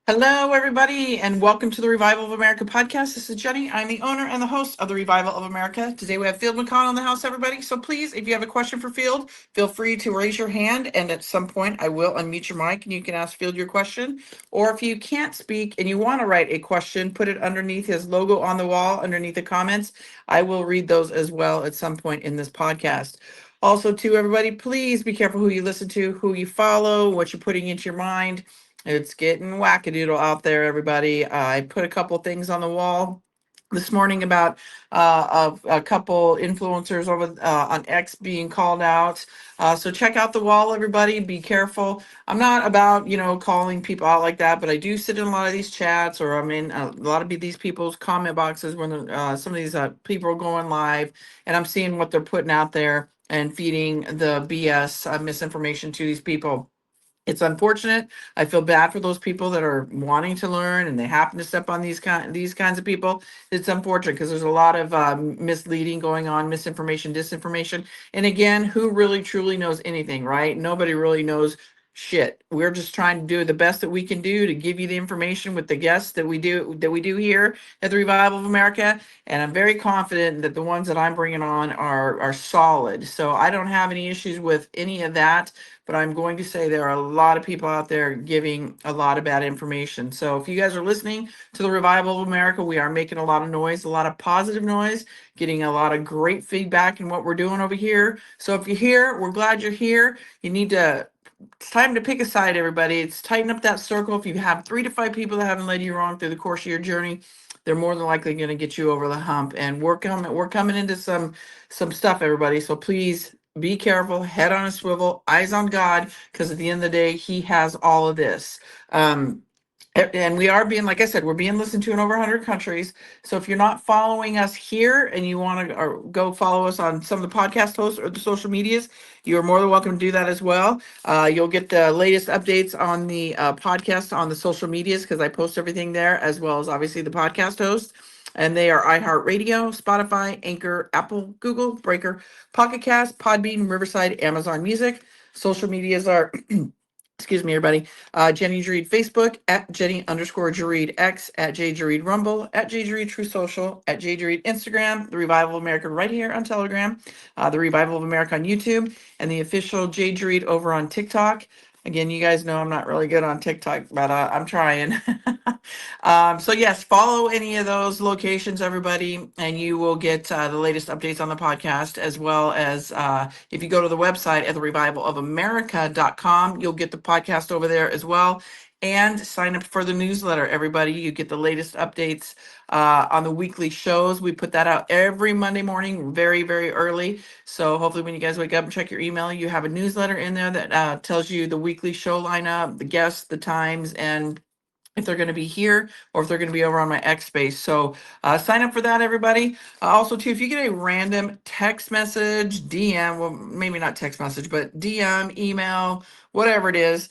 Hello, everybody, and welcome to the Revival of America podcast. This is Jenny. I'm the owner and the host of the Revival of America. Today we have Field Mcconnell in the house, everybody. So please, if you have a question for Field, feel free to raise your hand, and at some point I will unmute your mic and you can ask Field your question. Or if you can't speak and you want to write a question, put it underneath his logo on the wall, underneath the comments. I will read those as well at some point in this podcast. Also, to everybody, please be careful who you listen to, who you follow, what you're putting into your mind. It's getting wackadoodle out there, everybody. I put a couple things on the wall this morning about a couple influencers over on X being called out. So check out the wall, everybody. Be careful. I'm not about, calling people out like that, but I do sit in a lot of these chats, or I'm in a lot of these people's comment boxes when some of these people are going live, and I'm seeing what they're putting out there and feeding the BS misinformation to these people. It's unfortunate. I feel bad for those people that are wanting to learn and they happen to step on these kinds of people. It's unfortunate because there's a lot of misleading going on, misinformation, disinformation. And again, who really truly knows anything, right? Nobody really knows shit. We're just trying to do the best that we can do to give you the information with the guests that we do here at the Revival of America. And I'm very confident that the ones that I'm bringing on are solid. So I don't have any issues with any of that, but I'm going to say there are a lot of people out there giving a lot of bad information. So if you guys are listening to the Revival of America, we are making a lot of noise, a lot of positive noise, getting a lot of great feedback in what we're doing over here. So if you're here, we're glad you're here. You need to, it's time to pick a side, everybody. It's tighten up that circle. If you have 3 to 5 people that haven't led you wrong through the course of your journey, they're more than likely going to get you over the hump. And we're coming into some stuff, everybody. So please be careful, head on a swivel, eyes on God, because at the end of the day, He has all of this. Um, and we are being, like I said, we're being listened to in over 100 countries. So if you're not following us here and you want to go follow us on some of the podcast hosts or the social medias, you are more than welcome to do that as well. You'll get the latest updates on the podcast on the social medias because I post everything there, as well as obviously the podcast host. And they are iHeartRadio, Spotify, Anchor, Apple, Google, Breaker, Pocket Cast, Podbean, Riverside, Amazon Music. Social medias are excuse me, everybody. Jenny Jeread Facebook, at Jenny_Jeread X, at J Jeread Rumble, at J Jeread True Social, at J Jeread Instagram, The Revival of America right here on Telegram, The Revival of America on YouTube, and the official J Jeread over on TikTok. Again, you guys know I'm not really good on TikTok, but I'm trying. So yes, follow any of those locations, everybody, and you will get the latest updates on the podcast, as well as if you go to the website at therevivalofamerica.com, you'll get the podcast over there as well. And sign up for the newsletter, everybody. You get the latest updates on the weekly shows. We put that out every Monday morning, very, very early. So hopefully when you guys wake up and check your email, you have a newsletter in there that tells you the weekly show lineup, the guests, the times, and if they're going to be here or if they're going to be over on my X space. So sign up for that, everybody. Also, too, if you get a random text message, DM, well, maybe not text message, but DM, email, whatever it is,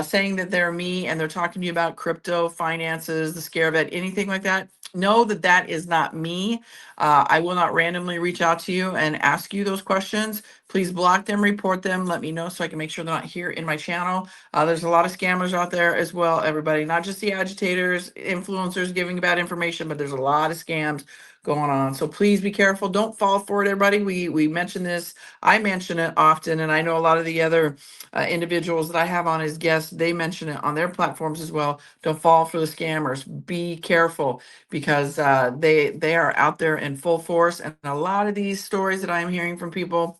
saying that they're me and they're talking to you about crypto, finances, the scare vet, anything like that, know that that is not me. I will not randomly reach out to you and ask you those questions. Please block them, report them, let me know so I can make sure they're not here in my channel. There's a lot of scammers out there as well, everybody, not just the agitators, influencers giving bad information, but there's a lot of scams going on. So please be careful. Don't fall for it, everybody. We mention this. I mention it often, and I know a lot of the other individuals that I have on as guests, they mention it on their platforms as well. Don't fall for the scammers. Be careful because they are out there in full force. And a lot of these stories that I'm hearing from people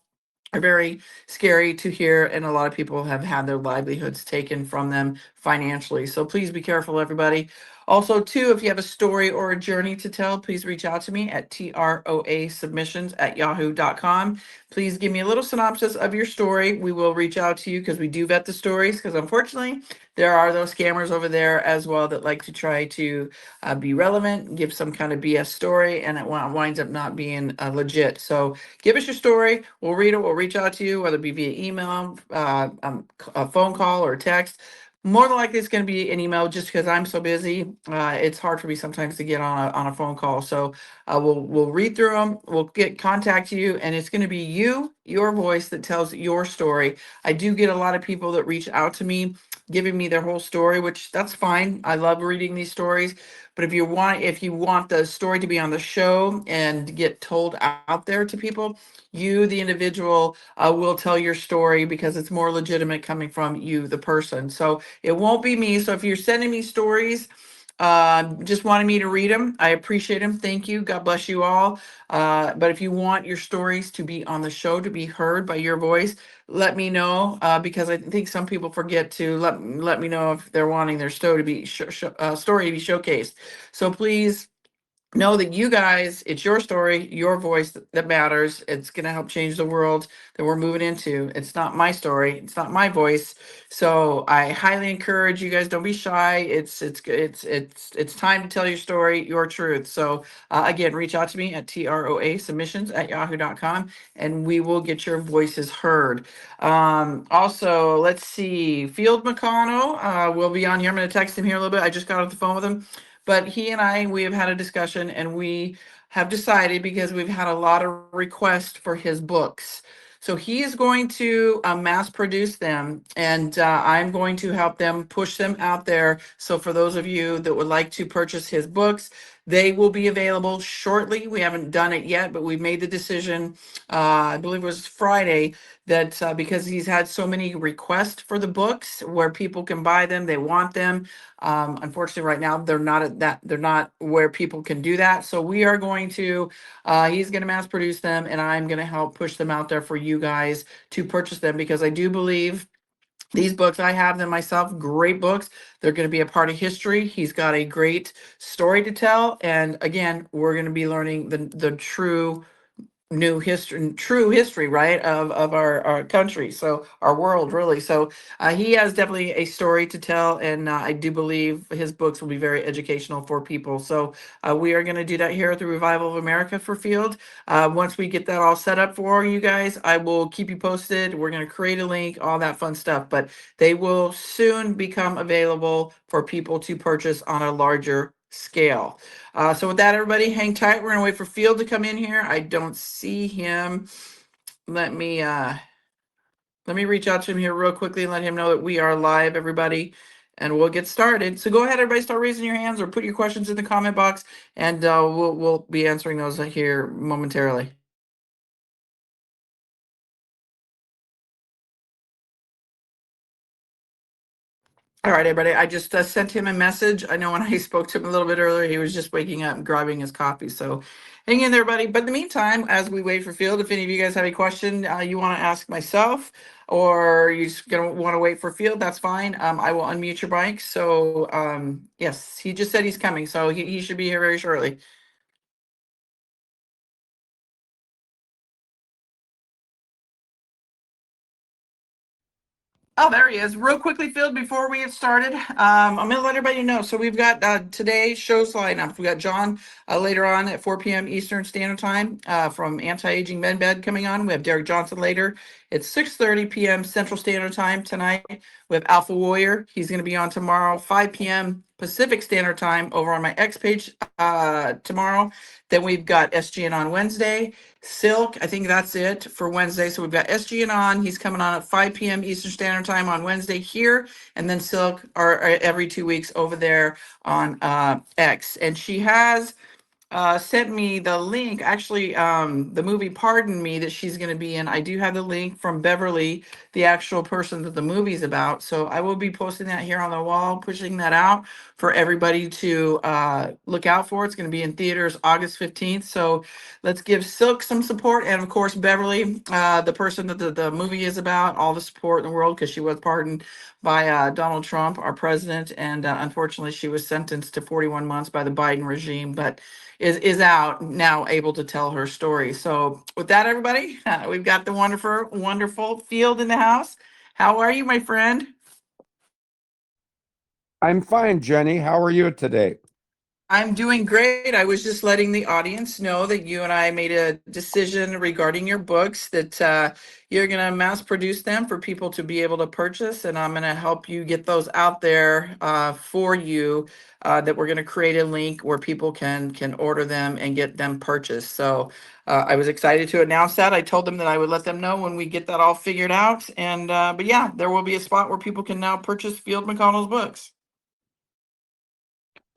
are very scary to hear, and a lot of people have had their livelihoods taken from them financially. So please be careful, everybody. Also, too, if you have a story or a journey to tell, please reach out to me at troasubmissions@yahoo.com. Please give me a little synopsis of your story. We will reach out to you because we do vet the stories, because unfortunately there are those scammers over there as well that like to try to be relevant, give some kind of BS story, and it winds up not being legit. So give us your story. We'll read it. We'll reach out to you, whether it be via email, a phone call, or text. More than likely, it's going to be an email just because I'm so busy. It's hard for me sometimes to get on a phone call. So we'll read through them. We'll contact you, and it's going to be you, your voice that tells your story. I do get a lot of people that reach out to me giving me their whole story, which that's fine. I love reading these stories. But if you want the story to be on the show and get told out there to people, you, the individual, will tell your story because it's more legitimate coming from you, the person. So it won't be me. So if you're sending me stories, just wanted me to read them, I appreciate them. Thank you. God bless you all. But if you want your stories to be on the show, to be heard by your voice, let me know, because I think some people forget to let me know if they're wanting their story to be story to be showcased. So please know that you guys, it's your story, your voice that matters. It's going to help change the world that we're moving into. It's not my story, it's not my voice. So I highly encourage you guys, don't be shy. It's time to tell your story, your truth. So again, reach out to me at TROA submissions at yahoo.com, and we will get your voices heard. Also, let's see, Field Mcconnell will be on here. I'm going to text him here a little bit. I just got off the phone with him. But he and we have had a discussion, and we have decided, because we've had a lot of requests for his books. So he is going to mass produce them, and I'm going to help them push them out there. So for those of you that would like to purchase his books, they will be available shortly. We haven't done it yet, but we made the decision, I believe it was Friday, that because he's had so many requests for the books where people can buy them, they want them. Unfortunately, right now they're not where people can do that. So we are going to, he's going to mass produce them, and I'm going to help push them out there for you guys to purchase them, because I do believe these books, I have them myself, great books. They're going to be a part of history. He's got a great story to tell. And again, we're going to be learning the true new history, true history, right, of our country, so our world, really. So he has definitely a story to tell, and I do believe his books will be very educational for people. So we are going to do that here at the Revival of America for Field. Once we get that all set up for you guys, I will keep you posted. We're going to create a link, all that fun stuff, but they will soon become available for people to purchase on a larger scale. So with that, everybody, hang tight. We're gonna wait for Field to come in here. I don't see him. Let me reach out to him here real quickly and let him know that we are live, everybody, and we'll get started. So go ahead, everybody, start raising your hands or put your questions in the comment box, and we'll be answering those here momentarily. All right, everybody. I just sent him a message. I know when I spoke to him a little bit earlier, he was just waking up and grabbing his coffee. So hang in there, buddy. But in the meantime, as we wait for Field, if any of you guys have a question you want to ask myself, or you're just going to want to wait for Field, that's fine. I will unmute your mic. So yes, he just said he's coming. So he should be here very shortly. Oh, there he is. Real quickly, Phil, before we get started, I'm going to let everybody know. So we've got today's show's lineup. We got John later on at 4 p.m. Eastern Standard Time from Anti-Aging Medbed coming on. We have Derek Johnson later. It's 6:30 p.m. Central Standard Time tonight. We have Alpha Warrior. He's going to be on tomorrow, 5 p.m. Pacific Standard Time over on my X page tomorrow. Then we've got SGN on Wednesday. Silk, I think that's it for Wednesday. So we've got SGN on. He's coming on at 5 p.m. Eastern Standard Time on Wednesday here. And then Silk are every 2 weeks over there on X. And she has sent me the link. Actually, the movie Pardon Me that she's going to be in, I do have the link from Beverly, the actual person that the movie's about. So I will be posting that here on the wall, pushing that out for everybody to look out for. It's going to be in theaters August 15th. So let's give Silk some support. And of course, Beverly, the person that the movie is about, all the support in the world, because she was pardoned by Donald Trump, our president. And unfortunately, she was sentenced to 41 months by the Biden regime. But is out now, able to tell her story. So with that, everybody, we've got the wonderful Field in the house. How are you, my friend? I'm fine, Jenny. How are you today? I'm doing great. I was just letting the audience know that you and I made a decision regarding your books that you're going to mass produce them for people to be able to purchase, and I'm going to help you get those out there for you. That we're going to create a link where people can order them and get them purchased. So I was excited to announce that. I told them that I would let them know when we get that all figured out. And but yeah, there will be a spot where people can now purchase Field McConnell's books.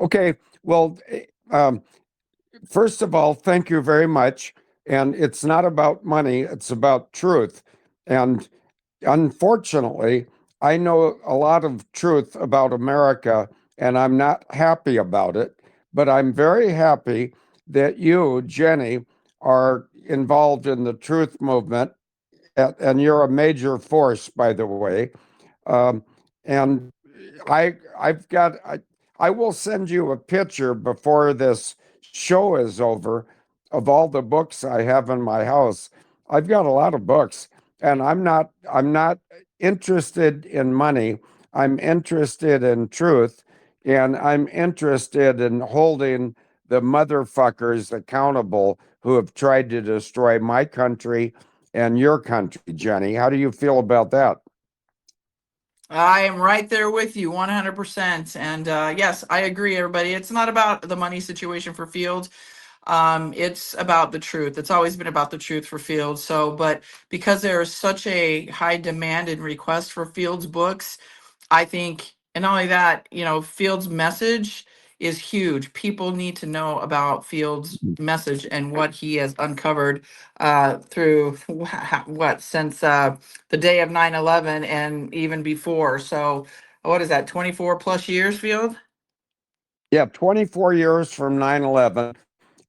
Okay, well, first of all, thank you very much. And it's not about money, it's about truth. And unfortunately, I know a lot of truth about America, and I'm not happy about it. But I'm very happy that you, Jenny, are involved in the truth movement, and you're a major force, by the way. Um, and I will send you a picture before this show is over of all the books I have in my house. I've got a lot of books, and I'm not interested in money. I'm interested in truth, and I'm interested in holding the motherfuckers accountable who have tried to destroy my country and your country, Jenny. How do you feel about that? I am right there with you 100%. And yes, I agree, everybody. It's not about the money situation for Fields. It's about the truth. It's always been about the truth for Fields. So, but because there is such a high demand and request for Fields books, I think, and not only that, Fields' message is huge. People need to know about Fields' message and what he has uncovered through what since the day of 9/11 and even before. So, what is that, 24 plus years, Field? Yeah, 24 years from 9/11.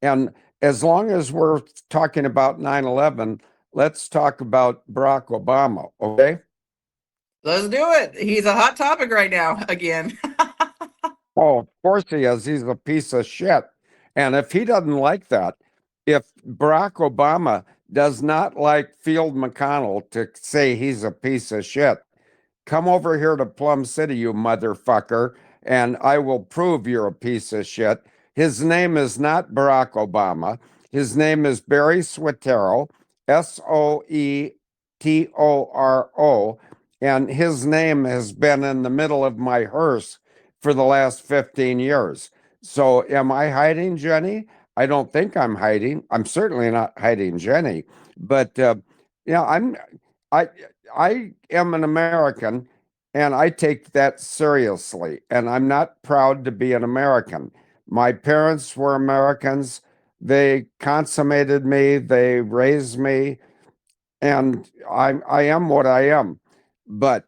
And as long as we're talking about 9/11, let's talk about Barack Obama, okay? Let's do it. He's a hot topic right now again. Oh, of course he is. He's a piece of shit. And if he doesn't like that, if Barack Obama does not like Field McConnell to say he's a piece of shit, come over here to Plum City, you motherfucker, and I will prove you're a piece of shit. His name is not Barack Obama. His name is Barry Soetoro, Soetoro, and his name has been in the middle of my hearse for the last 15 years. So am I hiding, Jenny? I don't think I'm hiding. I'm certainly not hiding Jenny. But yeah, I I am an American, and I take that seriously. And I'm not proud to be an American. My parents were Americans. They consummated me, they raised me, and I am what I am. But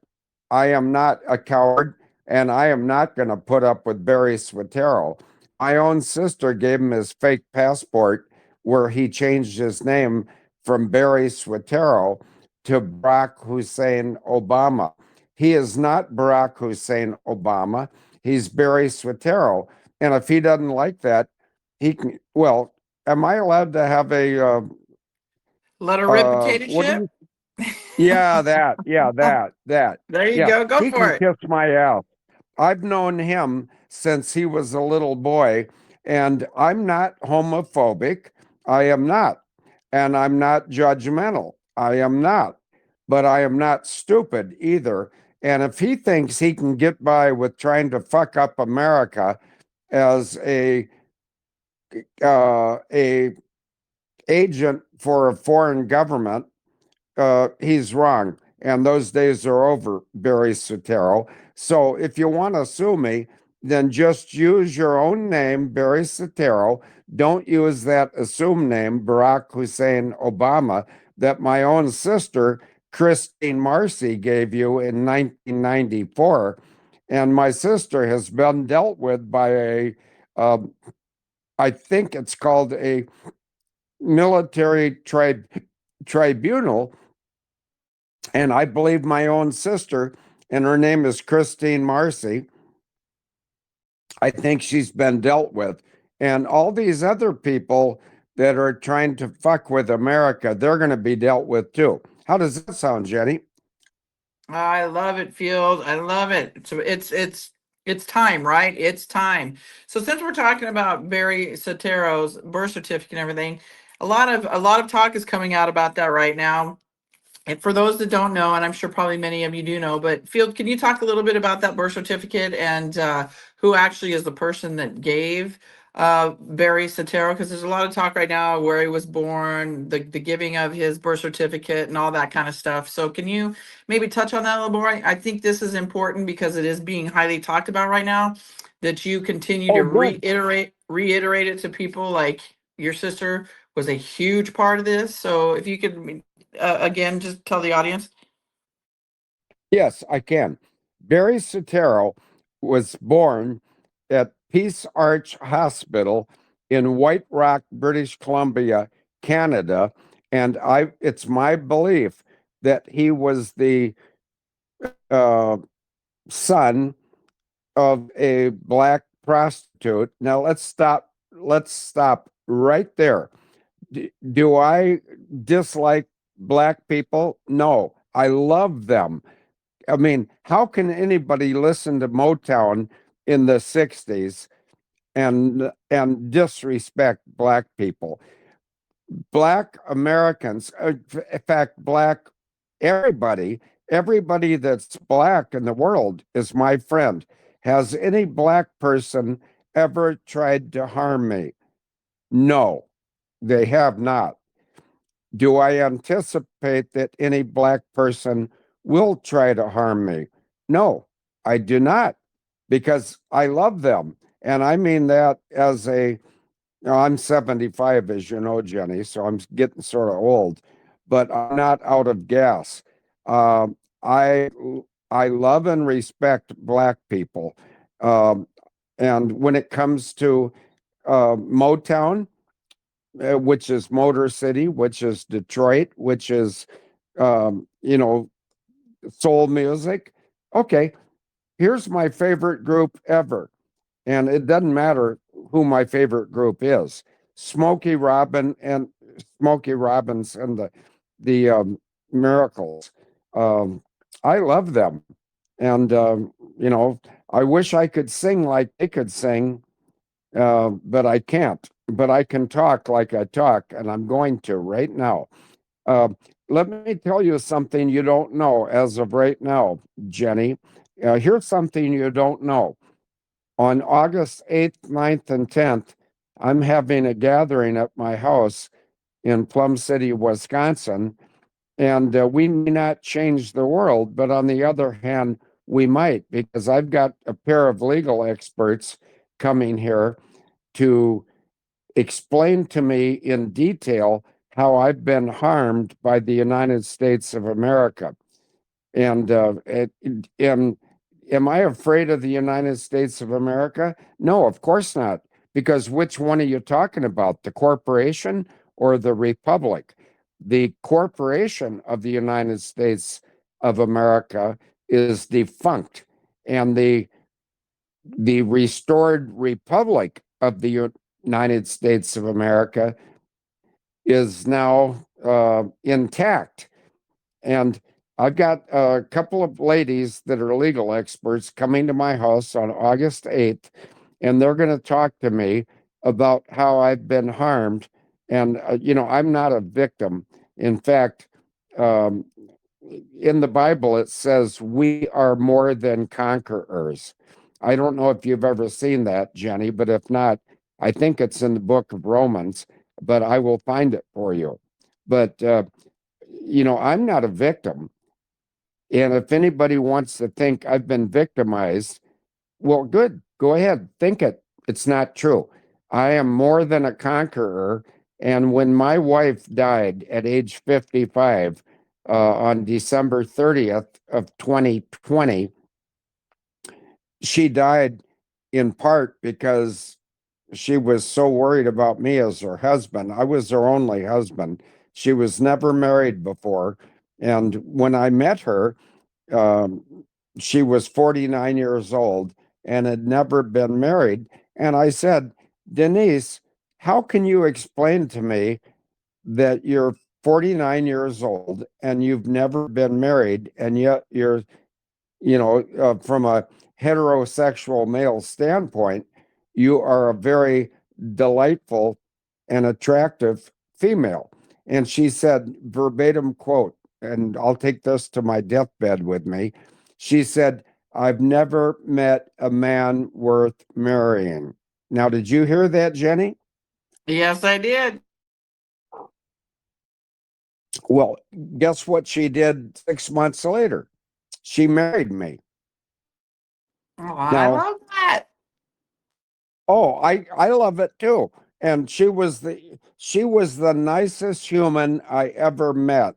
I am not a coward, and I am not going to put up with Barry Swatero. My own sister gave him his fake passport where he changed his name from Barry Swatero to Barack Hussein Obama. He is not Barack Hussein Obama. He's Barry Swatero. And if he doesn't like that, he can. Well, am I allowed to have Letter rip potato what do chip. you yeah, that. There you Yeah, go. Go he for can it. kiss my ass. I've known him since he was a little boy, and I'm not homophobic. I am not. And I'm not judgmental. I am not. But I am not stupid either. And if he thinks he can get by with trying to fuck up America as a agent for a foreign government, he's wrong. And those days are over, Barry Sotero. So if you want to sue me, then just use your own name, Barry Sotero. Don't use that assumed name, Barack Hussein Obama, that my own sister, Christine Marcy, gave you in 1994. And my sister has been dealt with by uh, I think it's called a military tribunal, and I believe my own sister, and her name is Christine Marcy. I think she's been dealt with. And all these other people that are trying to fuck with America, they're going to be dealt with too. How does that sound, Jenny? I love it, Field. I love it. So it's It's time, right? It's time. So since we're talking about Barry Sotero's birth certificate and everything, a lot of talk is coming out about that right now. And for those that don't know, and I'm sure probably many of you do know, but Field, can you talk a little bit about that birth certificate and who actually is the person that gave Barry Satero? Because there's a lot of talk right now where he was born, the giving of his birth certificate, and all that kind of stuff. So can you maybe touch on that a little more? I think this is important because it is being highly talked about right now. That you continue to Oh, good. reiterate it to people, like your sister was a huge part of this. So if you could again, just tell the audience. Yes, I can. Barry Satero was born at Peace Arch Hospital in White Rock, British Columbia, Canada, and it's my belief that he was the uh, son of a black prostitute. Now let's stop right there. Do I dislike black people? No, I love them. I mean, how can anybody listen to Motown in the 60s and disrespect black people? Black Americans, in fact, everybody that's black in the world is my friend. Has any black person ever tried to harm me? No, they have not. Do I anticipate that any black person will try to harm me? No, I do not, because I love them. And I mean that as I'm 75, as you know, Jenny, so I'm getting sort of old, but I'm not out of gas. Um, I I love and respect black people. Um, and when it comes to Motown, which is Motor City, which is Detroit, which is, you know, soul music. Okay, here's my favorite group ever. And it doesn't matter who my favorite group is. Smokey Robin and Smokey Robinson and the Miracles. Um, I love them. And, you know, I wish I could sing like they could sing, but I can't. But I can talk like I talk, and I'm going to right now. Uh, Let me tell you something you don't know as of right now, Jenny. Here's something you don't know. On August 8th, 9th, and 10th, I'm having a gathering at my house in Plum City, Wisconsin. And we may not change the world, but on the other hand, we might, because I've got a pair of legal experts coming here to explain to me in detail how I've been harmed by the United States of America. And am I afraid of the United States of America? No, of course not. Because which one are you talking about, the corporation or the republic? The corporation of the United States of America is defunct, and the restored republic of the United States of America is now intact. And I've got a couple of ladies that are legal experts coming to my house on August 8th, and they're going to talk to me about how I've been harmed. And, you know, I'm not a victim. In fact, um, in the Bible, it says we are more than conquerors. I don't know if you've ever seen that, Jenny, but if not, I think it's in the book of Romans, but I will find it for you. But, you know, I'm not a victim. And if anybody wants to think I've been victimized, well, good. Go ahead. Think it. It's not true. I am more than a conqueror. And when my wife died at age 55 on December 30th of 2020, she died in part because she was so worried about me as her husband. I was her only husband. She was never married before. And when I met her, um, she was 49 years old and had never been married. And I said, Denise, how can you explain to me that you're 49 years old and you've never been married, and yet you're, from a heterosexual male standpoint, you are a very delightful and attractive female. And she said, verbatim quote, and I'll take this to my deathbed with me. She said, I've never met a man worth marrying. Now, did you hear that, Jenny? Yes, I did. Well, guess what she did 6 months later? She married me. Oh, I Now, love that. oh, I love it too. And she was the nicest human I ever met.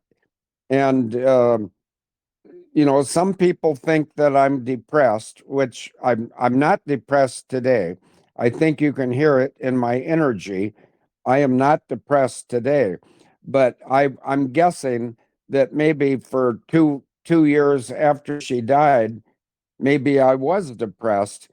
And some people think that I'm depressed, which I'm not depressed today. I think you can hear it in my energy. I am not depressed today, but I'm guessing that maybe for two years after she died, maybe I was depressed.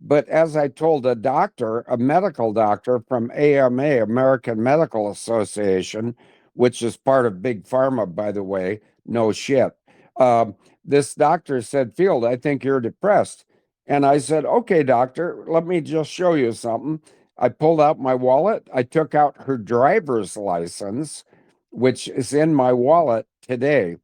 But as I told a doctor, a medical doctor from AMA, American Medical Association, which is part of Big Pharma, by the way, no shit. This doctor said, Field, I think you're depressed. And I said, okay, doctor, let me just show you something. I pulled out my wallet. I took out her driver's license, which is in my wallet today.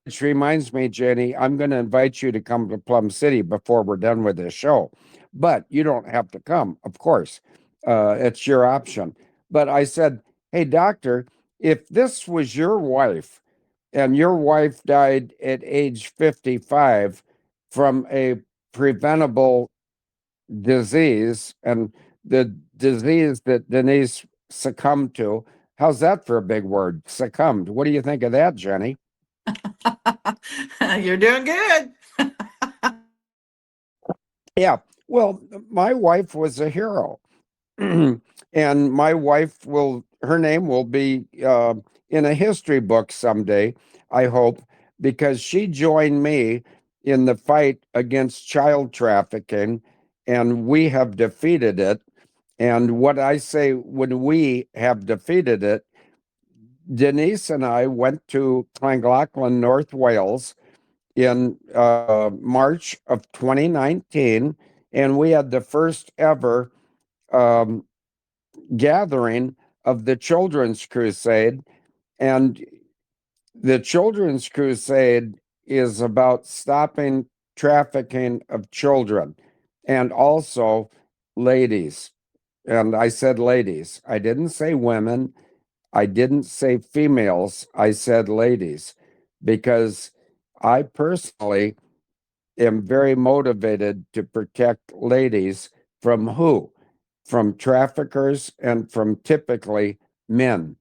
Which reminds me, Jenny, I'm going to invite you to come to Plum City before we're done with this show. But you don't have to come, of course. It's your option. But I said, hey, doctor, if this was your wife and your wife died at age 55 from a preventable disease and the disease that Denise succumbed to, how's that for a big word? Succumbed. What do you think of that, Jenny? You're doing good. Yeah. Well, my wife was a hero. And my wife her name will be in a history book someday, I hope, because she joined me in the fight against child trafficking, and we have defeated it. And what I say, when we have defeated it, Denise and I went to Llangollen, North Wales in March of 2019, and we had the first ever um, gathering of the Children's Crusade. And the Children's Crusade is about stopping trafficking of children and also ladies. And I said ladies, I didn't say women, I didn't say females, I said ladies, because I personally am very motivated to protect ladies from who? From traffickers and from typically men.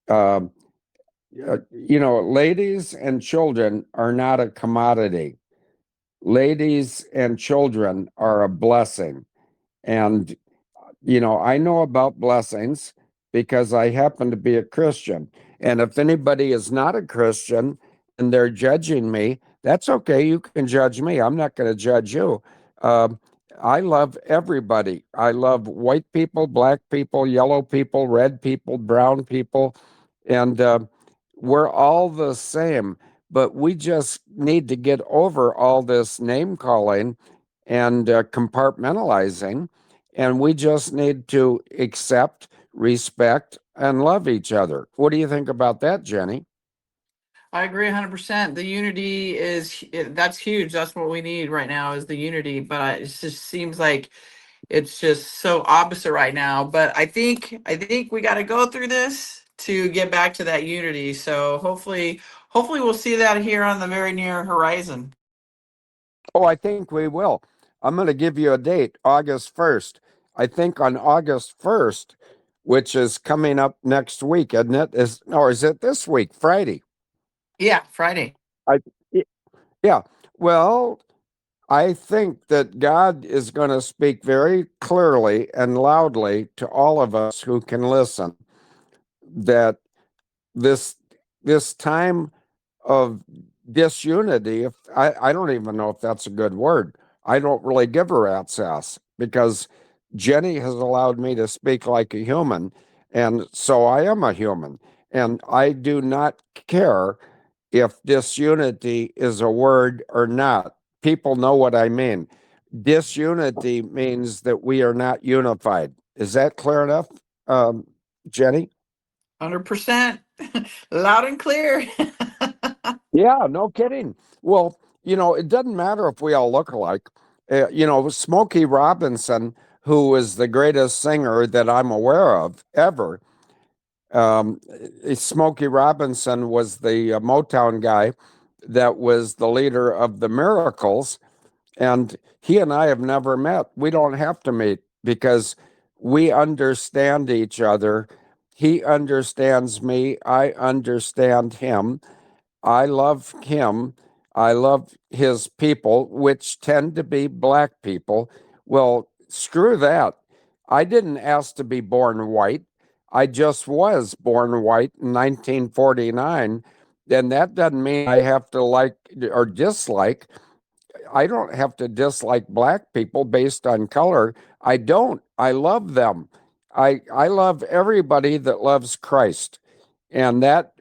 Um, ladies and children are not a commodity. Ladies and children are a blessing. And I know about blessings because I happen to be a Christian. And if anybody is not a Christian and they're judging me, that's okay. You can judge me. I'm not going to judge you. Um, I love everybody. I love white people, black people, yellow people, red people, brown people. And we're all the same. But we just need to get over all this name calling and compartmentalizing, and we just need to accept, respect, and love each other. What do you think about that, Jenny? I agree 100%. The unity that's huge. That's what we need right now is the unity. But it just seems like it's just so opposite right now. But I think we got to go through this to get back to that unity. So hopefully we'll see that here on the very near horizon. Oh, I think we will. I'm going to give you a date, August 1st. I think on August 1st, which is coming up next week, isn't it? Or is it this week, Friday? Yeah, Friday. I, yeah. Well, I think that God is going to speak very clearly and loudly to all of us who can listen that this this time of disunity, if I don't even know if that's a good word. I don't really give a rat's ass because Jenny has allowed me to speak like a human, and so I am a human, and I do not care if disunity is a word or not, people know what I mean. Disunity means that we are not unified. Is that clear enough, Jenny? 100%. Loud and clear. Yeah, no kidding. Well, it doesn't matter if we all look alike. Smokey Robinson, who is the greatest singer that I'm aware of ever, um, Smokey Robinson was the Motown guy that was the leader of the Miracles. And he and I have never met. We don't have to meet because we understand each other. He understands me. I understand him. I love him. I love his people, which tend to be black people. Well, screw that. I didn't ask to be born white. I just was born white in 1949. And that doesn't mean I have to like or dislike. I don't have to dislike black people based on color. I don't. I love them. I love everybody that loves Christ. And that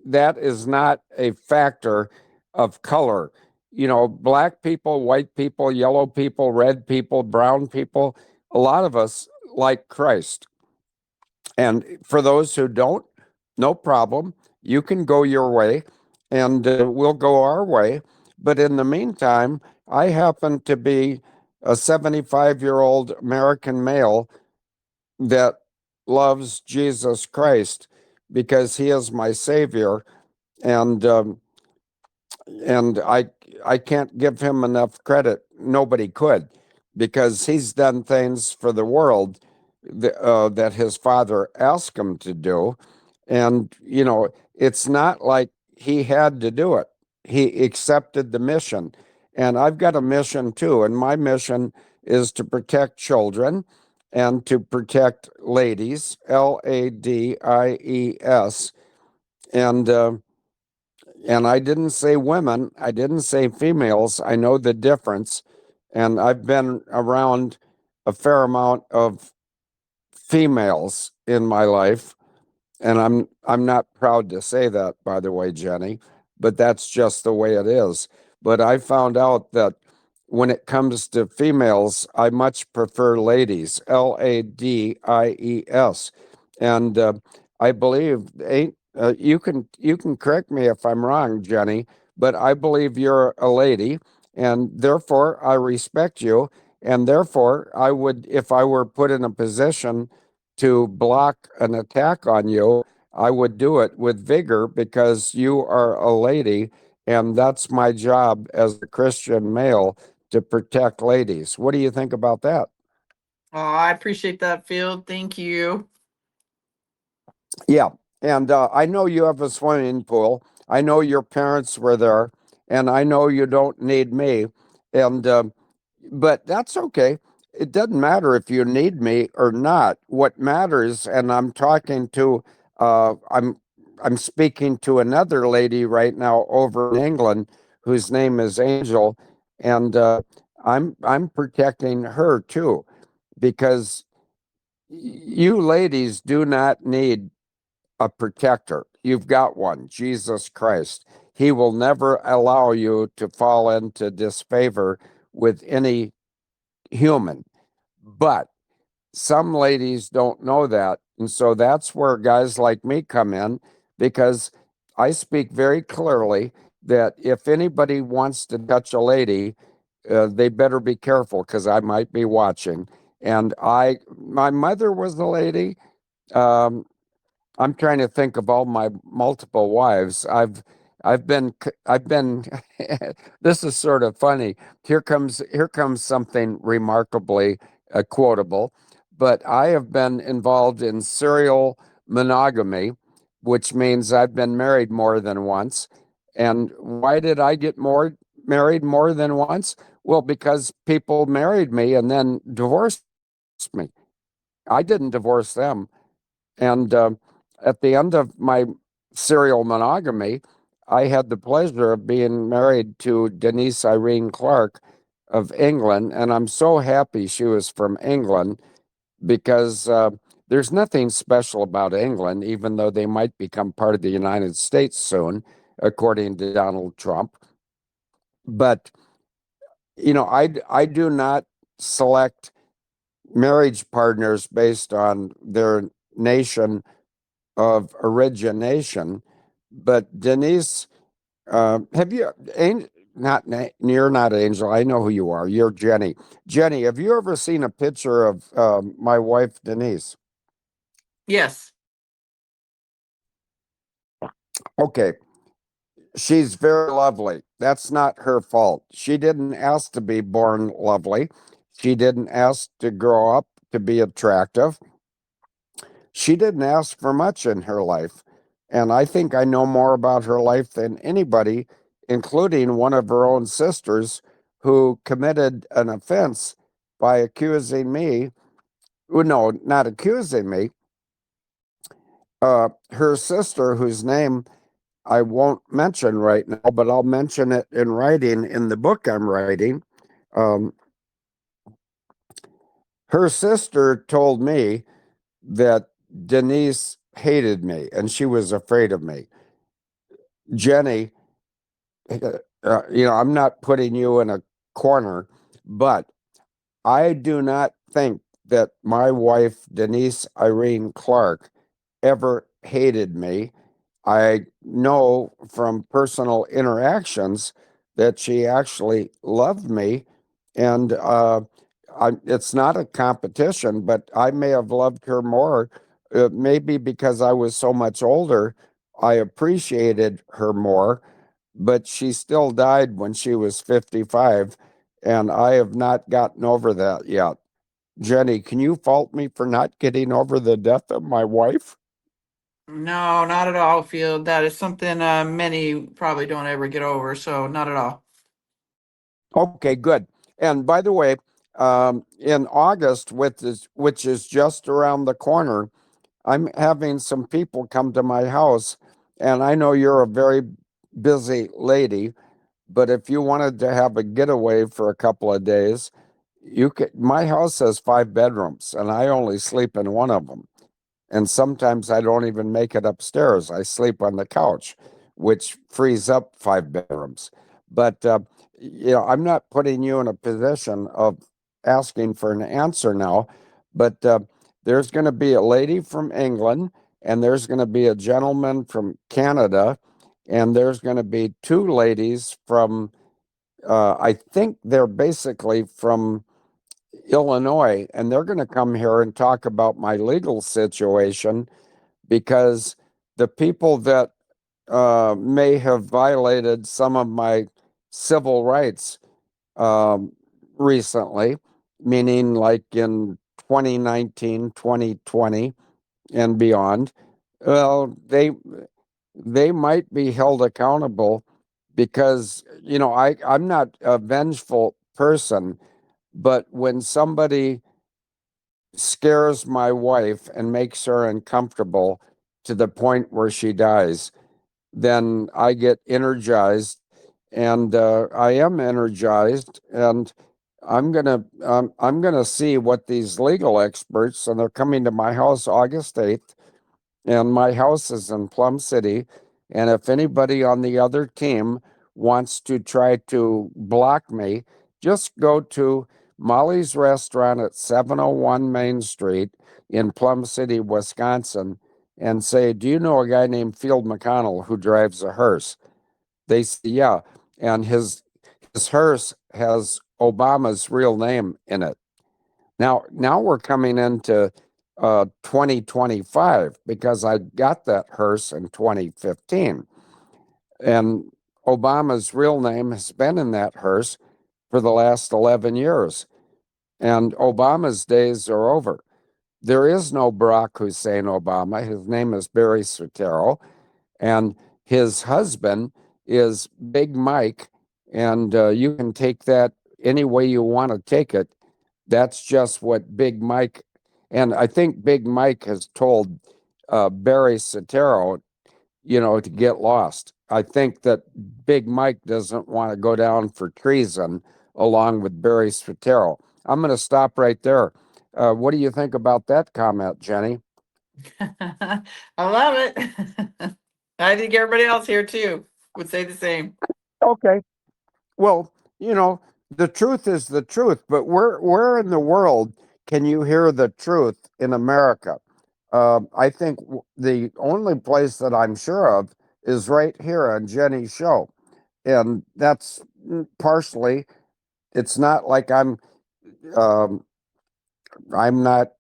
is not a factor of color. Black people, white people, yellow people, red people, brown people, a lot of us like Christ. And for those who don't, no problem. You can go your way and we'll go our way. But in the meantime, I happen to be a 75-year-old American male that loves Jesus Christ because he is my savior. And I can't give him enough credit. Nobody could, because he's done things for the world that his father asked him to do. And it's not like he had to do it. He accepted the mission. And I've got a mission too. And my mission is to protect children and to protect ladies, ladies. And I didn't say women, I didn't say females. I know the difference. And I've been around a fair amount of females in my life. And I'm not proud to say that, by the way, Jenny, but that's just the way it is. But I found out that when it comes to females, I much prefer ladies, ladies. And I believe you can correct me if I'm wrong, Jenny, but I believe you're a lady, and therefore I respect you, and therefore I would, if I were put in a position to block an attack on you, I would do it with vigor because you are a lady, and that's my job as a Christian male to protect ladies. What do you think about that? Oh, I appreciate that, Field. Thank you. Yeah. And I know you have a swimming pool. I know your parents were there, and I know you don't need me. And but that's okay. It doesn't matter if you need me or not. What matters, and I'm speaking to another lady right now over in England whose name is Angel, and I'm protecting her too, because you ladies do not need a protector. You've got one, Jesus Christ. He will never allow you to fall into disfavor with any human. But some ladies don't know that. And so that's where guys like me come in, because I speak very clearly that if anybody wants to touch a lady, they better be careful because I might be watching. And my mother was a lady. Um, I'm trying to think of all my multiple wives. I've been this is sort of funny. Here comes something remarkably quotable, but I have been involved in serial monogamy, which means I've been married more than once. And why did I get married more than once? Well, because people married me and then divorced me. I didn't divorce them. And at the end of my serial monogamy, I had the pleasure of being married to Denise Irene Clark of England. And I'm so happy she was from England, because there's nothing special about England, even though they might become part of the United States soon, according to Donald Trump. But I do not select marriage partners based on their nation of origination. But Denise, have you, you're not Angel. I know who you are. You're Jenny. Jenny, have you ever seen a picture of my wife, Denise? Yes. Okay. She's very lovely. That's not her fault. She didn't ask to be born lovely. She didn't ask to grow up to be attractive. She didn't ask for much in her life. And I think I know more about her life than anybody, including one of her own sisters who committed an offense by accusing me. Well, no, not accusing me. Her sister, whose name I won't mention right now, but I'll mention it in writing in the book I'm writing. Um, Her sister told me that Denise hated me and she was afraid of me. Jenny, I'm not putting you in a corner, but I do not think that my wife, Denise Irene Clark, ever hated me. I know from personal interactions that she actually loved me. And it's not a competition, but I may have loved her more. Maybe because I was so much older, I appreciated her more, but she still died when she was 55, and I have not gotten over that yet. Jenny, can you fault me for not getting over the death of my wife? No, not at all, Field. That is something many probably don't ever get over. So not at all. Okay, good. And by the way, in August, which is just around the corner, I'm having some people come to my house, and I know you're a very busy lady, but if you wanted to have a getaway for a couple of days, you could. My house has 5 bedrooms, and I only sleep in one of them. And sometimes I don't even make it upstairs. I sleep on the couch, which frees up 5 bedrooms. But I'm not putting you in a position of asking for an answer now. But there's going to be a lady from England, and there's going to be a gentleman from Canada, and there's going to be 2 ladies from. I think they're basically from Illinois, and they're going to come here and talk about my legal situation because the people that may have violated some of my civil rights um, recently, meaning like in 2019, 2020, and beyond, well, they might be held accountable because I'm not a vengeful person, but when somebody scares my wife and makes her uncomfortable to the point where she dies, then I get energized, and I am energized, and I'm gonna see what these legal experts, and they're coming to my house August 8th, and my house is in Plum City, and if anybody on the other team wants to try to block me, just go to Molly's Restaurant at 701 Main Street in Plum City, Wisconsin, and say, "Do you know a guy named Field Mcconnell who drives a hearse?" They say, "Yeah," and his hearse has Obama's real name in it. Now we're coming into 2025 because I got that hearse in 2015, and Obama's real name has been in that hearse for the last 11 years, and Obama's days are over. There is no Barack Hussein Obama. His name is Barry Satero, and his husband is Big Mike, and you can take that any way you want to take it. That's just what Big Mike, and I think Big Mike has told Barry Satero, to get lost. I think that Big Mike doesn't want to go down for treason along with Barry Satero. I'm going to stop right there. What do you think about that comment, Jenny? I love it. I think everybody else here too would say the same. Okay. Well, you know, The truth is the truth, but where in the world can you hear the truth in America? I think the only place that I'm sure of is right here on Jenny's show, and that's partially. It's not like um, I'm not.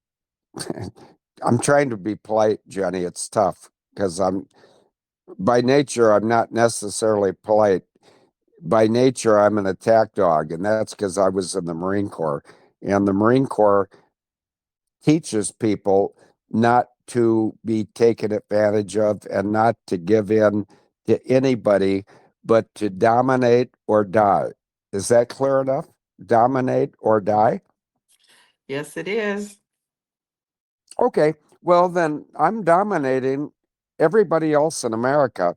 I'm trying to be polite, Jenny. It's tough because I'm by nature I'm not necessarily polite. By nature, I'm an attack dog, and that's because I was in the Marine Corps. And the Marine Corps teaches people not to be taken advantage of and not to give in to anybody, but to dominate or die. Is that clear enough? Dominate or die? Yes, it is. Okay, well, then I'm dominating everybody else in America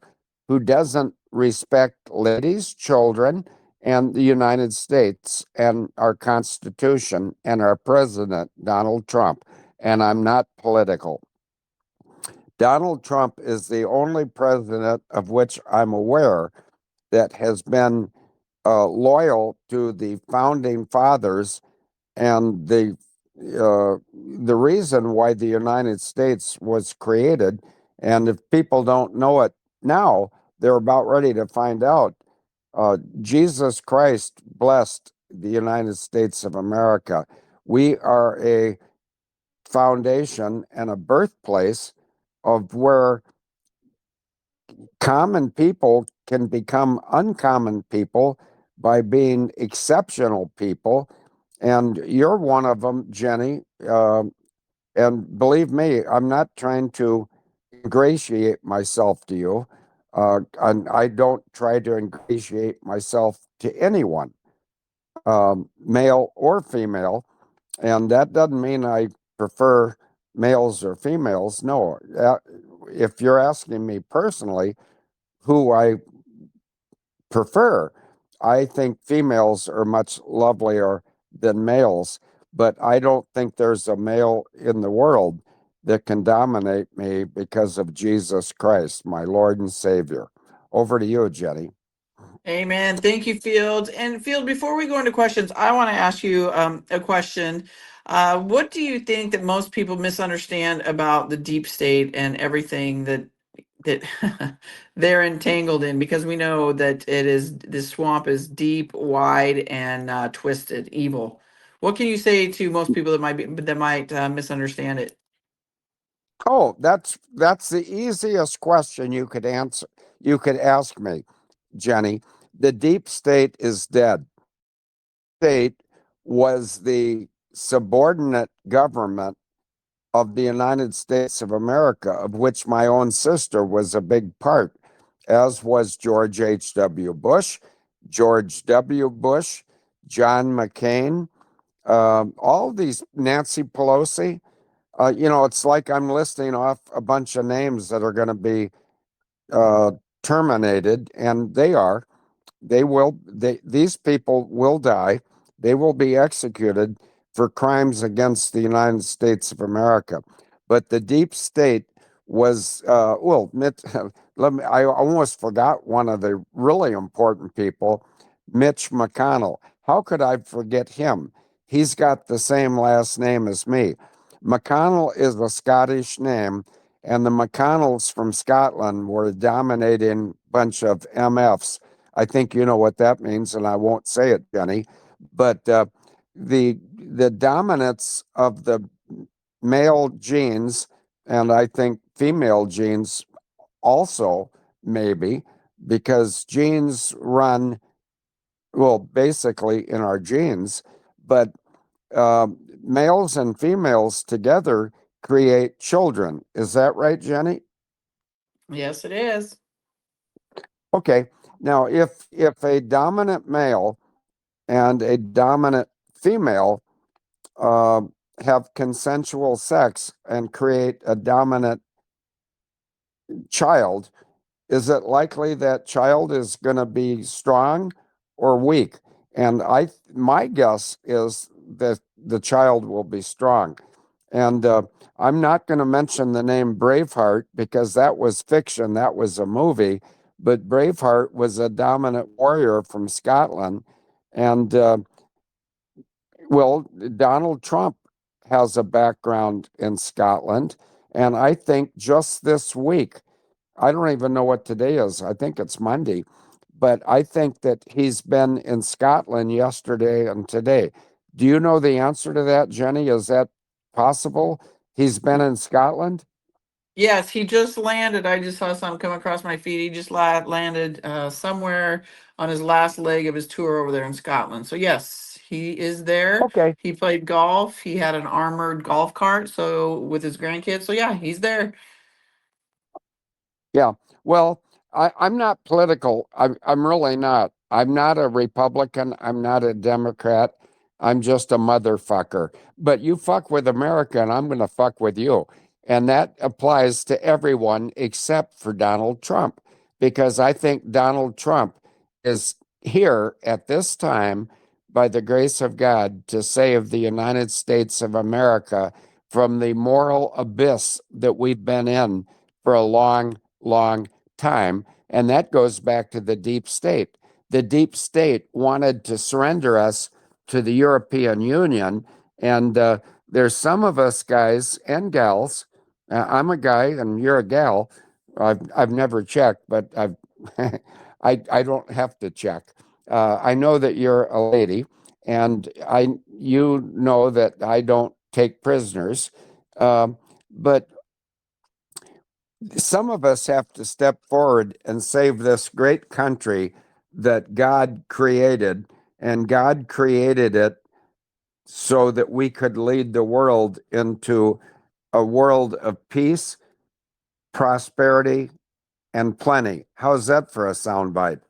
who doesn't respect ladies, children, and the United States and our Constitution and our president, Donald Trump. And I'm not political. Donald Trump is the only president of which I'm aware that has been loyal to the founding fathers and the reason why the United States was created. And if people don't know it now, they're about ready to find out. Jesus Christ blessed the United States of America. We are a foundation and a birthplace of where common people can become uncommon people by being exceptional people. And you're one of them, Jenny. And believe me, I'm not trying to ingratiate myself to you. And I don't try to ingratiate myself to anyone, male or female. And that doesn't mean I prefer males or females. No. If you're asking me personally, who I prefer. I think females are much lovelier than males, but I don't think there's a male in the world that can dominate me because of Jesus Christ, my Lord and Savior. Over to you, Jenny. Amen. Thank you, Field. And Field, before we go into questions, I want to ask you a question. What do you think that most people misunderstand about the deep state and everything that they're entangled in? Because we know that it is this swamp is deep, wide, and twisted, evil. What can you say to most people that might misunderstand it? Oh, that's the easiest question you could answer. You could ask me, Jenny. The deep state is dead. State was the subordinate government of the United States of America, of which my own sister was a big part, as was George H.W. Bush, George W. Bush, John McCain, all these, Nancy Pelosi. It's like I'm listing off a bunch of names that are going to be uh, terminated, and they are. These people will die. They will be executed for crimes against the United States of America. But the deep state was, I almost forgot one of the really important people, Mitch McConnell. How could I forget him? He's got the same last name as me. McConnell is a Scottish name, and the McConnells from Scotland were a dominating bunch of MFs. I think you know what that means, and I won't say it, Jenny. But the dominance of the male genes, and I think female genes also, maybe, because genes run, well, basically in our genes, but males and females together create children. Is that right, Jenny? Yes, it is. Okay. Now, if a dominant male and a dominant female uh, have consensual sex and create a dominant child, is it likely that child is going to be strong or weak? And my guess is that the child will be strong. And I'm not going to mention the name Braveheart because that was fiction, that was a movie. But Braveheart was a dominant warrior from Scotland, And well, Donald Trump has a background in Scotland. And I think just this week, I don't even know what today is. I think it's Monday. But I think that he's been in Scotland yesterday and today. Do you know the answer to that, Jenny? Is that possible? He's been in Scotland? Yes, he just landed. I just saw something come across my feed. He just landed somewhere on his last leg of his tour over there in Scotland. So yes, he is there. Okay. He played golf. He had an armored golf cart, so with his grandkids. So yeah, he's there. Yeah. Well, I'm not political. I'm really not. I'm not a Republican. I'm not a Democrat. I'm just a motherfucker. But you fuck with America and I'm going to fuck with you. And that applies to everyone except for Donald Trump, because I think Donald Trump is here at this time by the grace of God to save the United States of America from the moral abyss that we've been in for a long time. And that goes back to the deep state. The deep state wanted to surrender us to the European Union. And there's some of us guys and gals. I'm a guy and you're a gal. I've never checked, but I don't have to check. I know that you're a lady, and you know that I don't take prisoners. But some of us have to step forward and save this great country that God created, and God created it so that we could lead the world into a world of peace, prosperity, and plenty. How's that for a soundbite?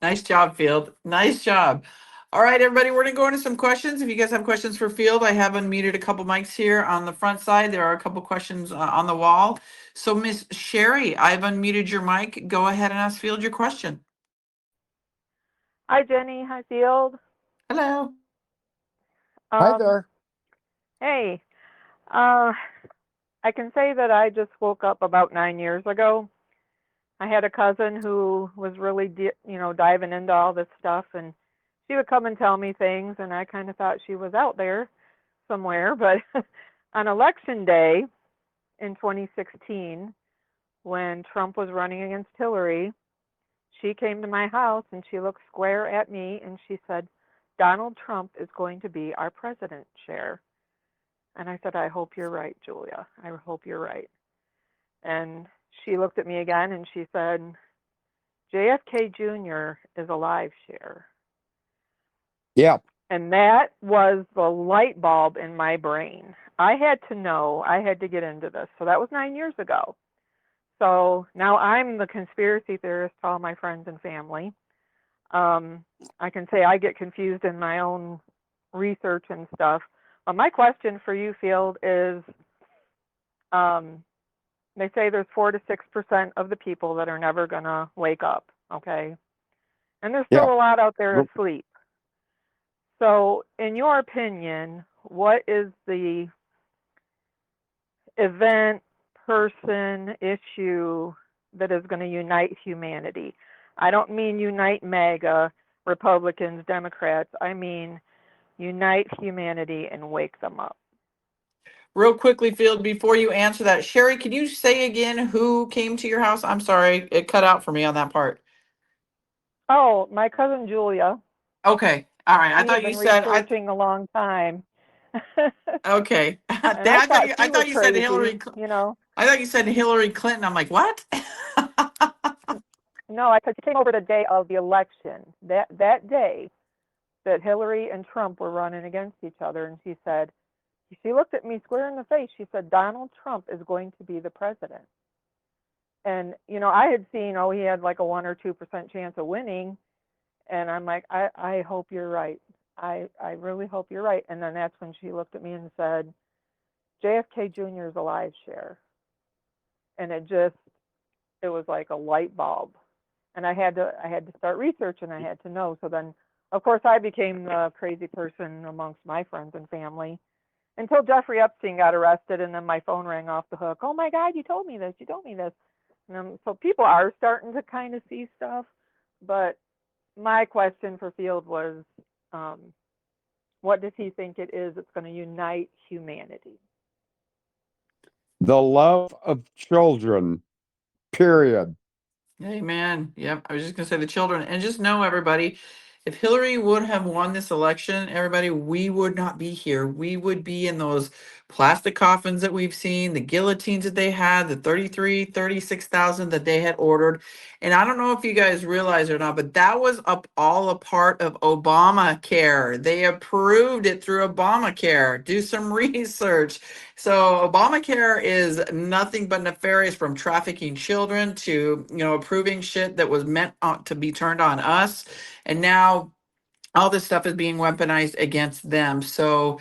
Nice job, Field. Nice job. All right, everybody, we're going to go into some questions. If you guys have questions for Field, I have unmuted a couple mics here on the front side. There are a couple questions on the wall. So, Miss Sherry, I've unmuted your mic. Go ahead and ask Field your question. Hi, Jenny. Hi, Field. Hello. Hi Um, there. hey, uh, I can say that I just woke up about 9 years ago. I had a cousin who was really, diving into all this stuff, and she would come and tell me things, and I kind of thought she was out there somewhere. But on election day in 2016, when Trump was running against Hillary, she came to my house and she looked square at me and she said, "Donald Trump is going to be our president chair." And I said, "I hope you're right, Julia. I hope you're right." And she looked at me again and she said, "JFK Jr. is alive, Cher." Yeah. And that was the light bulb in my brain. I had to know, I had to get into this. So that was 9 years ago. So now I'm the conspiracy theorist to all my friends and family. I can say I get confused in my own research and stuff. But my question for you, Field, is they say there's 4 to 6% of the people that are never going to wake up, okay? And there's Yeah. still a lot out there asleep. So, in your opinion, what is the event, person, issue that is going to unite humanity? I don't mean unite MAGA, Republicans, Democrats. I mean unite humanity and wake them up. Real quickly, Field, before you answer that, Sherry, can you say again who came to your house? I'm sorry, it cut out for me on that part. Oh, my cousin Julia. Okay. All right. I She had thought you been said researching a long time. okay. And I thought I she was thought you said crazy, you know. I thought you said Hillary Clinton. I'm like, what? No, I said she came over the day of the election. That day that Hillary and Trump were running against each other, and she looked at me square in the face. She said, "Donald Trump is going to be the president." And I had seen, he had like a 1 or 2% chance of winning, and I'm like, I hope you're right. I really hope you're right. And then that's when she looked at me and said, "JFK Jr. is alive, Cher." And it was like a light bulb. And I had to start researching. I had to know. So then, of course, I became the crazy person amongst my friends and family until Jeffrey Epstein got arrested, and then my phone rang off the hook. "Oh my God, you told me this. You told me this." And so people are starting to kind of see stuff, but my question for Field was, what does he think it is that's going to unite humanity? The love of children, period. Amen. Yep. I was just going to say the children. And just know, everybody, if Hillary would have won this election, everybody, we would not be here. We would be in those plastic coffins that we've seen, the guillotines that they had, the 36,000 that they had ordered. And I don't know if you guys realize or not, but that was all a part of Obamacare. They approved it through Obamacare. Do some research. So Obamacare is nothing but nefarious, from trafficking children to, approving shit that was meant to be turned on us. And now all this stuff is being weaponized against them. So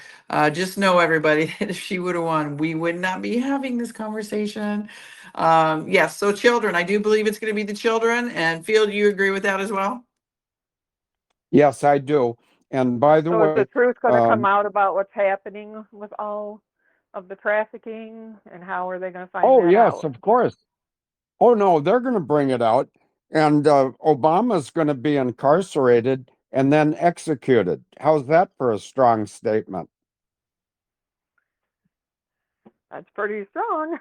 just know, everybody, that if she would have won, we would not be having this conversation. Yes, so children, I do believe it's going to be the children. And Field, you agree with that as well? Yes, I do. And by the So is the way, truth going to come out about what's happening with all of the trafficking, and how are they going to find oh, that yes, out? of course. Oh, no, they're going to bring it out. And Obama's going to be incarcerated and then executed. How's that for a strong statement? That's pretty strong.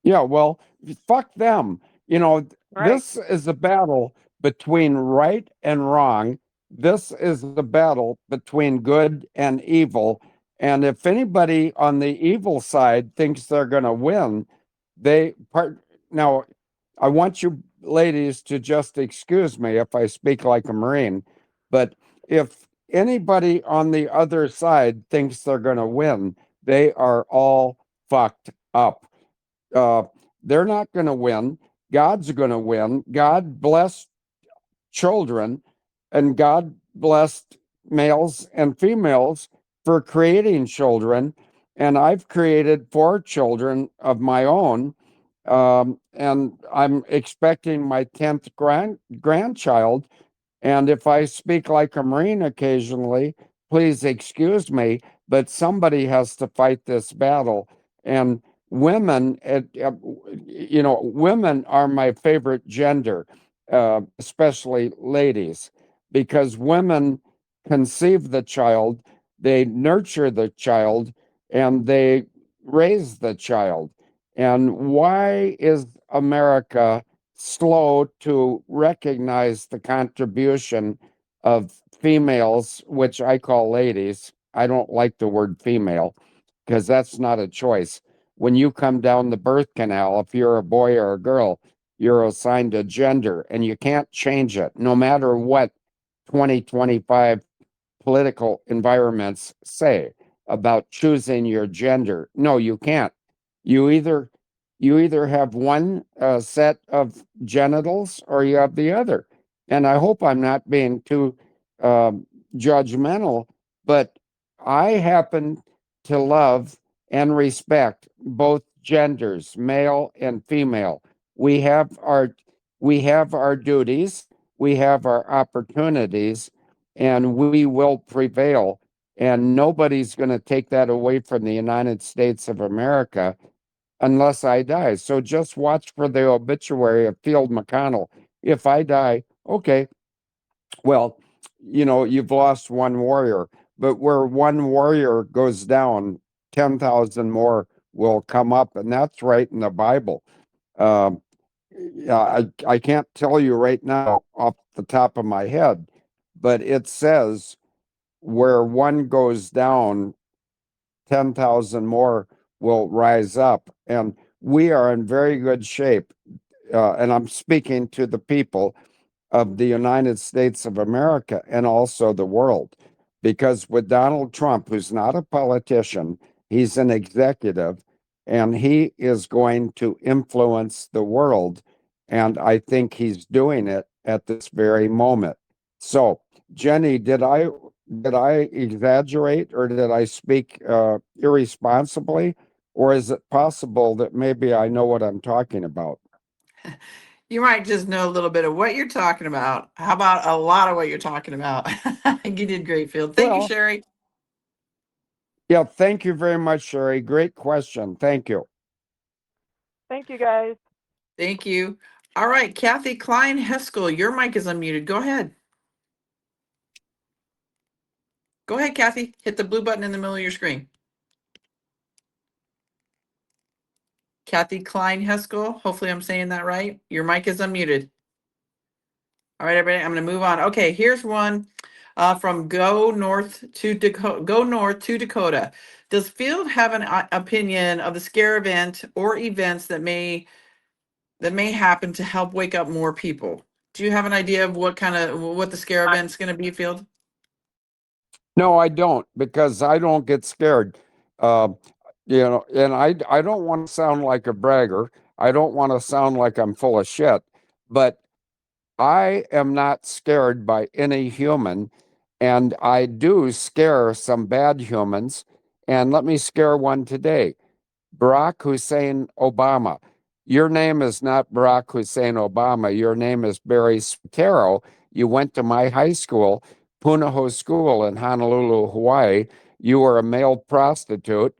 Yeah, well, fuck them. Right. This is a battle between right and wrong. This is the battle between good and evil. And if anybody on the evil side thinks they're going to win, now, I want you ladies to just excuse me if I speak like a Marine, but if anybody on the other side thinks they're going to win, they are all fucked up. Uh, they're not going to win. God's going to win. God blessed children, and God blessed males and females for creating children. And I've created 4 children of my own. And I'm expecting my 10th grandchild. And if I speak like a Marine occasionally, please excuse me, but somebody has to fight this battle. And women, women are my favorite gender, especially ladies, because women conceive the child, they nurture the child, and they raise the child. And why is America slow to recognize the contribution of females, which I call ladies? I don't like the word female because that's not a choice. When you come down the birth canal, if you're a boy or a girl, you're assigned a gender and you can't change it no matter what 2025 political environments say about choosing your gender. No, you can't. You either have one set of genitals or you have the other. And I hope I'm not being too judgmental, but I happen to love and respect both genders, male and female. We have our duties, we have our opportunities, and we will prevail. And nobody's going to take that away from the United States of America unless I die. So just watch for the obituary of Field Mcconnell. If I die, okay, well, you've lost one warrior, but where one warrior goes down, 10,000 more will come up. And that's right in the Bible. Um, yeah, I can't tell you right now off the top of my head, but it says where one goes down, 10,000 more will rise up. And we are in very good shape. And I'm speaking to the people of the United States of America and also the world. Because with Donald Trump, who's not a politician, he's an executive, and he is going to influence the world. And I think he's doing it at this very moment. So, Jenny, did I exaggerate or did I speak irresponsibly? Or is it possible that maybe I know what I'm talking about? You might just know a little bit of what you're talking about. How about a lot of what you're talking about? You did great, Field. Thank you, Well, Sherry. yeah, thank you very much, Sherry. Great question. Thank you. Thank you, guys. Thank you. All right, Kathy Klein Heskel, your mic is unmuted. Go ahead. Go ahead, Kathy. Hit the blue button in the middle of your screen. Kathy Klein Heskel. Hopefully I'm saying that right. Your mic is unmuted. All right, everybody, I'm going to move on. Okay, here's one from Go North to Dakota. Does Field have an opinion of the scare event or events that may happen to help wake up more people? Do you have an idea of what the scare event's going to be, Field? No, I don't, because I don't get scared. And I don't want to sound like a bragger. I don't want to sound like I'm full of shit, but I am not scared by any human, and I do scare some bad humans. And let me scare one today. Barack Hussein Obama. Your name is not Barack Hussein Obama. Your name is Barry Satero. You went to my high school, Punahou School in Honolulu, Hawaii. You were a male prostitute.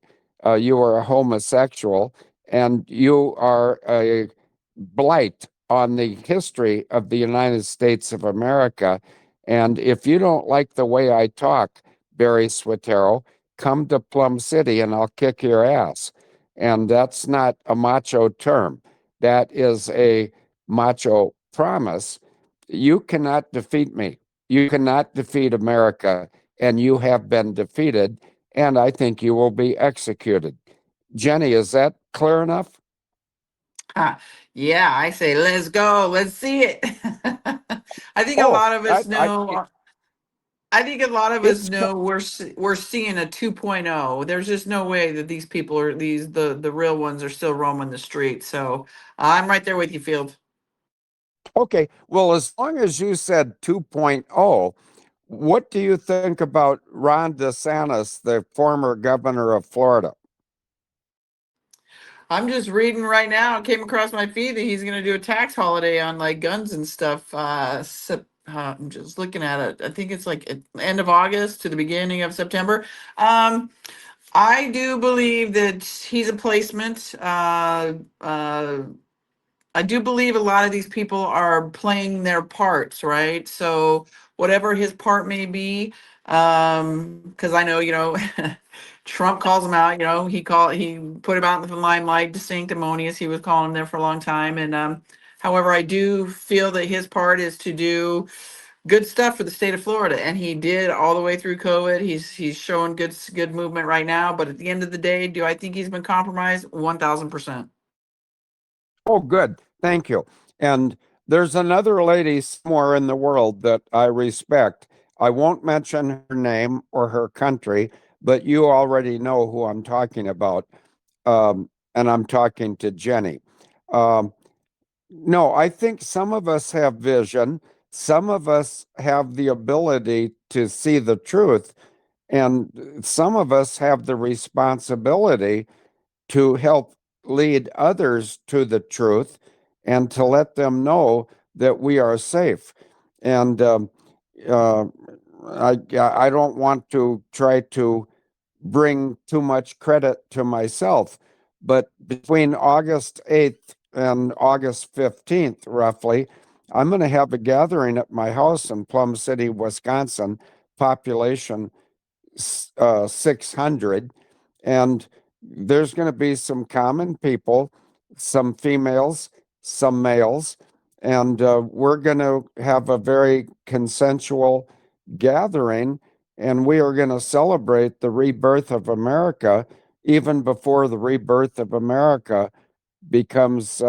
You were a homosexual, and you are a blight on the history of the United States of America. And if you don't like the way I talk, Barry Swatero, come to Plum City and I'll kick your ass. And that's not a macho term. That is a macho promise. You cannot defeat me. You cannot defeat America, and you have been defeated, and I think you will be executed. Jenny, is that clear enough? Yeah, I say let's go. Let's see it. I think a Oh, lot of us know. I think a lot of us it's know we're seeing a 2.0. There's just no way that these people are the real ones are still roaming the streets. So I'm right there with you, Field. okay. Well, as long as you said 2.0, what do you think about Ron DeSantis, the former governor of Florida? I'm just reading right now. It came across my feed that he's going to do a tax holiday on like guns and stuff. I'm just looking at it. I think it's like at the end of August to the beginning of September. I do believe that he's a placement. I do believe a lot of these people are playing their parts, right? So whatever his part may be, because I know, Trump calls him out, he put him out in the limelight, sanctimonious. He was calling him there for a long time. And however, I do feel that his part is to do good stuff for the state of Florida, and he did all the way through COVID. He's showing good movement right now. But at the end of the day, do I think he's been compromised? 1,000%. Oh, good. Thank you. And there's another lady somewhere in the world that I respect. I won't mention her name or her country, but you already know who I'm talking about. And I'm talking to Jenny. Um, no, I think some of us have vision. Some of us have the ability to see the truth. And some of us have the responsibility to help lead others to the truth and to let them know that we are safe. And uh, I don't want to try to bring too much credit to myself, but between August 8th and August 15th, roughly, I'm going to have a gathering at my house in Plum City, Wisconsin, population 600. And there's going to be some common people, some females, some males, and we're going to have a very consensual gathering, and we are going to celebrate the rebirth of America even before the rebirth of America becomes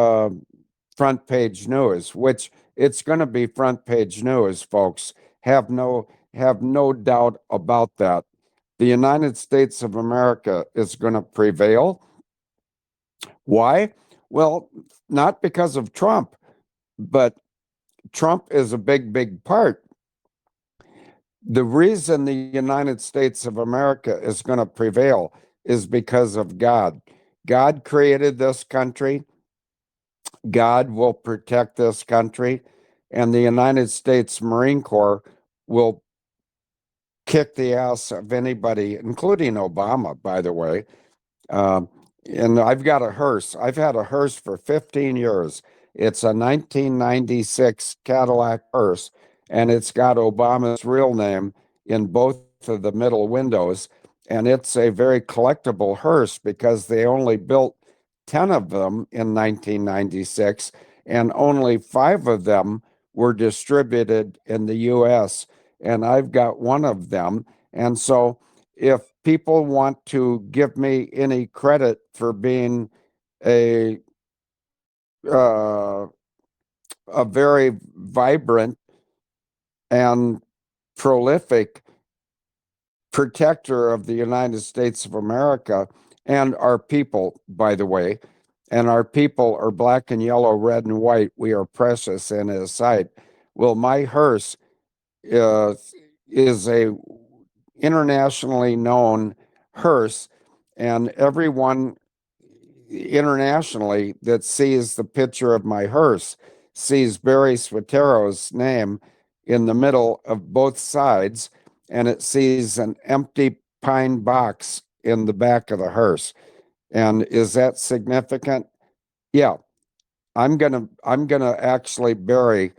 front page news, which it's going to be front page news, folks. Have no doubt about that. The United States of America is going to prevail. Why? Well, not because of Trump, but Trump is a big part. The reason the United States of America is going to prevail is because of God. God created this country. God will protect this country, and the United States Marine Corps will kick the ass of anybody, including Obama, by the way. Um, and I've got a hearse. I've had a hearse for 15 years, It's a 1996 Cadillac hearse, and it's got Obama's real name in both of the middle windows. And it's a very collectible hearse because they only built 10 of them in 1996, and only 5 of them were distributed in the US. And I've got one of them. And so if people want to give me any credit for being a uh, a very vibrant and prolific protector of the United States of America and our people, by the way, and our people are black and yellow, red and white. We are precious in his sight. Well, my hearse uh, is a internationally known hearse, and everyone internationally that sees the picture of my hearse sees Barry Satero's name in the middle of both sides, and it sees an empty pine box in the back of the hearse. And is that significant? Yeah, I'm gonna actually bury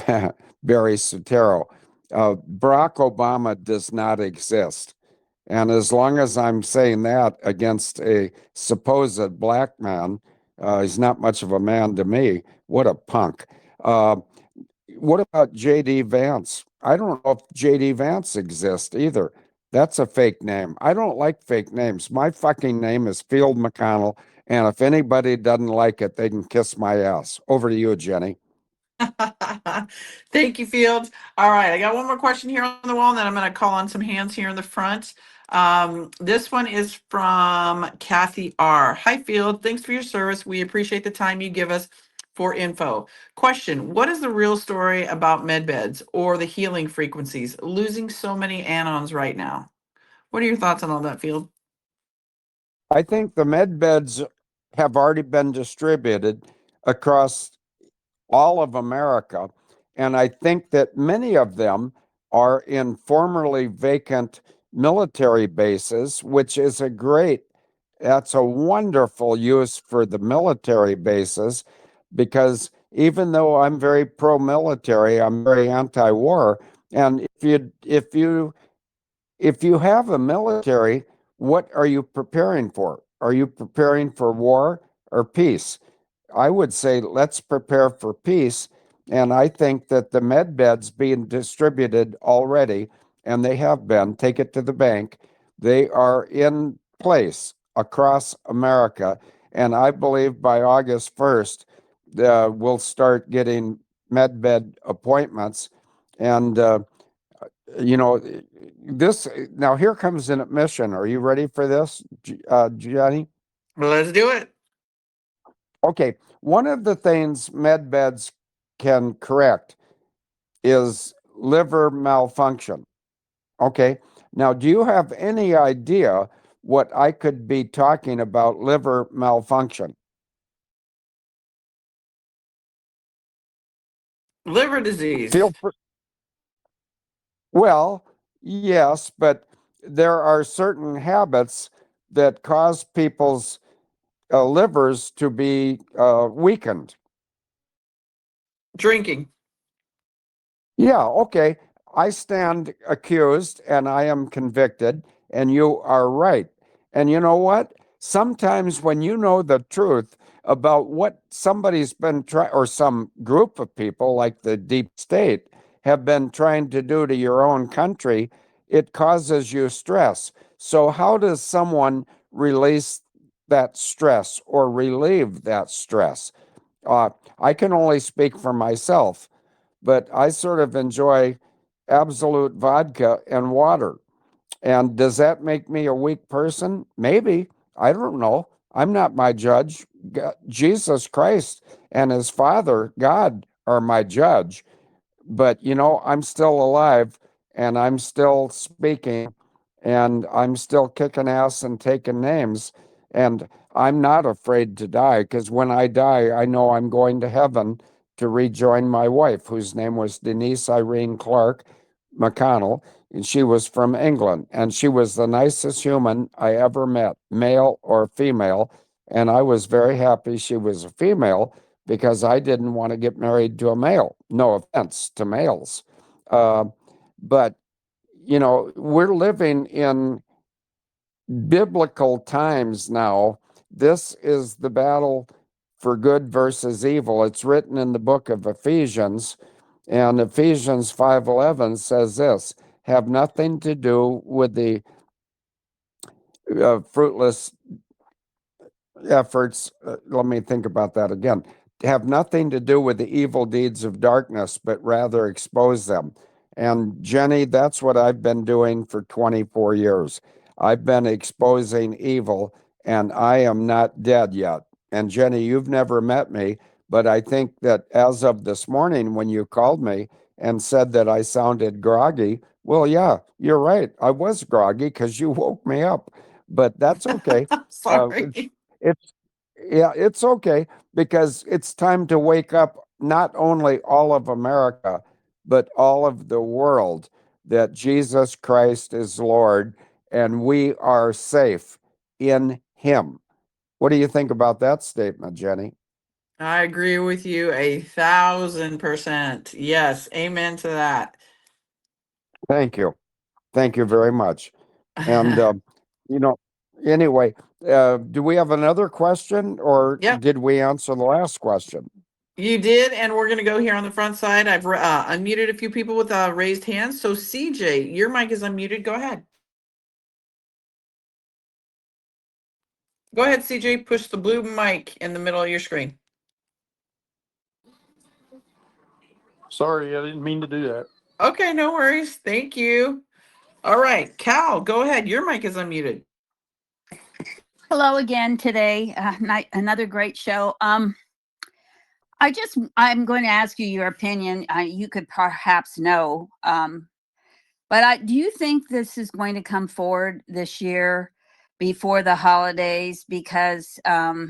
Barry Satero. Barack Obama does not exist. And as long as I'm saying that against a supposed black man, he's not much of a man to me. What a punk. Uh, what about J.D. Vance? I don't know if J.D. Vance exists either. That's a fake name. I don't like fake names. My fucking name is Field Mcconnell. And if anybody doesn't like it, they can kiss my ass. Over to you, Jenny. Thank you, Field. All right, I got one more question here on the wall, and then I'm going to call on some hands here in the front. This one is from Kathy R. Hi, Field. Thanks for your service. We appreciate the time you give us for info. Question: what is the real story about Medbeds or the healing frequencies losing so many anons right now? What are your thoughts on all that, Field? I think the med beds have already been distributed across all of America. And I think that many of them are in formerly vacant military bases, which is that's a wonderful use for the military bases, because even though I'm very pro-military, I'm very anti-war. And if you have a military, what are you preparing for? Are you preparing for war or peace? I would say let's prepare for peace. And I think that the med beds being distributed already, and they have been, take it to the bank, they are in place across America. And I believe by August 1st, we'll start getting med bed appointments. And, you know, this now here comes an admission. Are you ready for this, Jenny? Let's do it. Okay, one of the things med beds can correct is liver malfunction. Okay, now do you have any idea what I could be talking about liver malfunction? Liver disease. Feel free. Well, yes, but there are certain habits that cause people's livers to be weakened. Drinking. Yeah, okay. I stand accused and I am convicted, and you are right. And you know what? Sometimes when you know the truth about what somebody's been trying, or some group of people like the deep state have been trying to do to your own country, it causes you stress. So, how does someone release that stress or relieve that stress? I can only speak for myself, but I sort of enjoy absolute vodka and water. And does that make me a weak person? Maybe. I don't know. I'm not my judge. Jesus Christ and his Father, God, are my judge. But, you know, I'm still alive and I'm still speaking and I'm still kicking ass and taking names. And I'm not afraid to die, because when I die, I know I'm going to heaven to rejoin my wife, whose name was Denise Irene Clark Mcconnell. And she was from England, and she was the nicest human I ever met, male or female. And I was very happy she was a female, because I didn't want to get married to a male. No offense to males. But, we're living in biblical times now. This is the battle for good versus evil. It's written in the book of Ephesians, and Ephesians 5:11 says this: have nothing to do with the fruitless efforts. Let me think about that again. Have nothing to do with the evil deeds of darkness, but rather expose them. And Jenny, that's what I've been doing for 24 years. I've been exposing evil, and I am not dead yet. And Jenny, you've never met me, but I think that as of this morning, when you called me and said that I sounded groggy, well, yeah, you're right. I was groggy because you woke me up, but that's okay. Sorry. It's Yeah, it's okay, because it's time to wake up not only all of America, but all of the world, that Jesus Christ is Lord and we are safe in him. What do you think about that statement, Jenny? I agree with you 1,000%. Yes, amen to that. Thank you. Thank you very much. And you know, anyway, do we have another question, or Yep, did we answer the last question? you did, and we're going to go here on the front side. I've unmuted a few people with raised hands. So CJ, your mic is unmuted. Go ahead. Go ahead, CJ. Push the blue mic in the middle of your screen. Sorry, I didn't mean to do that. Okay, no worries. Thank you. All right, Cal, go ahead. Your mic is unmuted. Hello again today. Another great show. I'm going to ask you your opinion. You could perhaps know, but do you think this is going to come forward this year before the holidays? Because I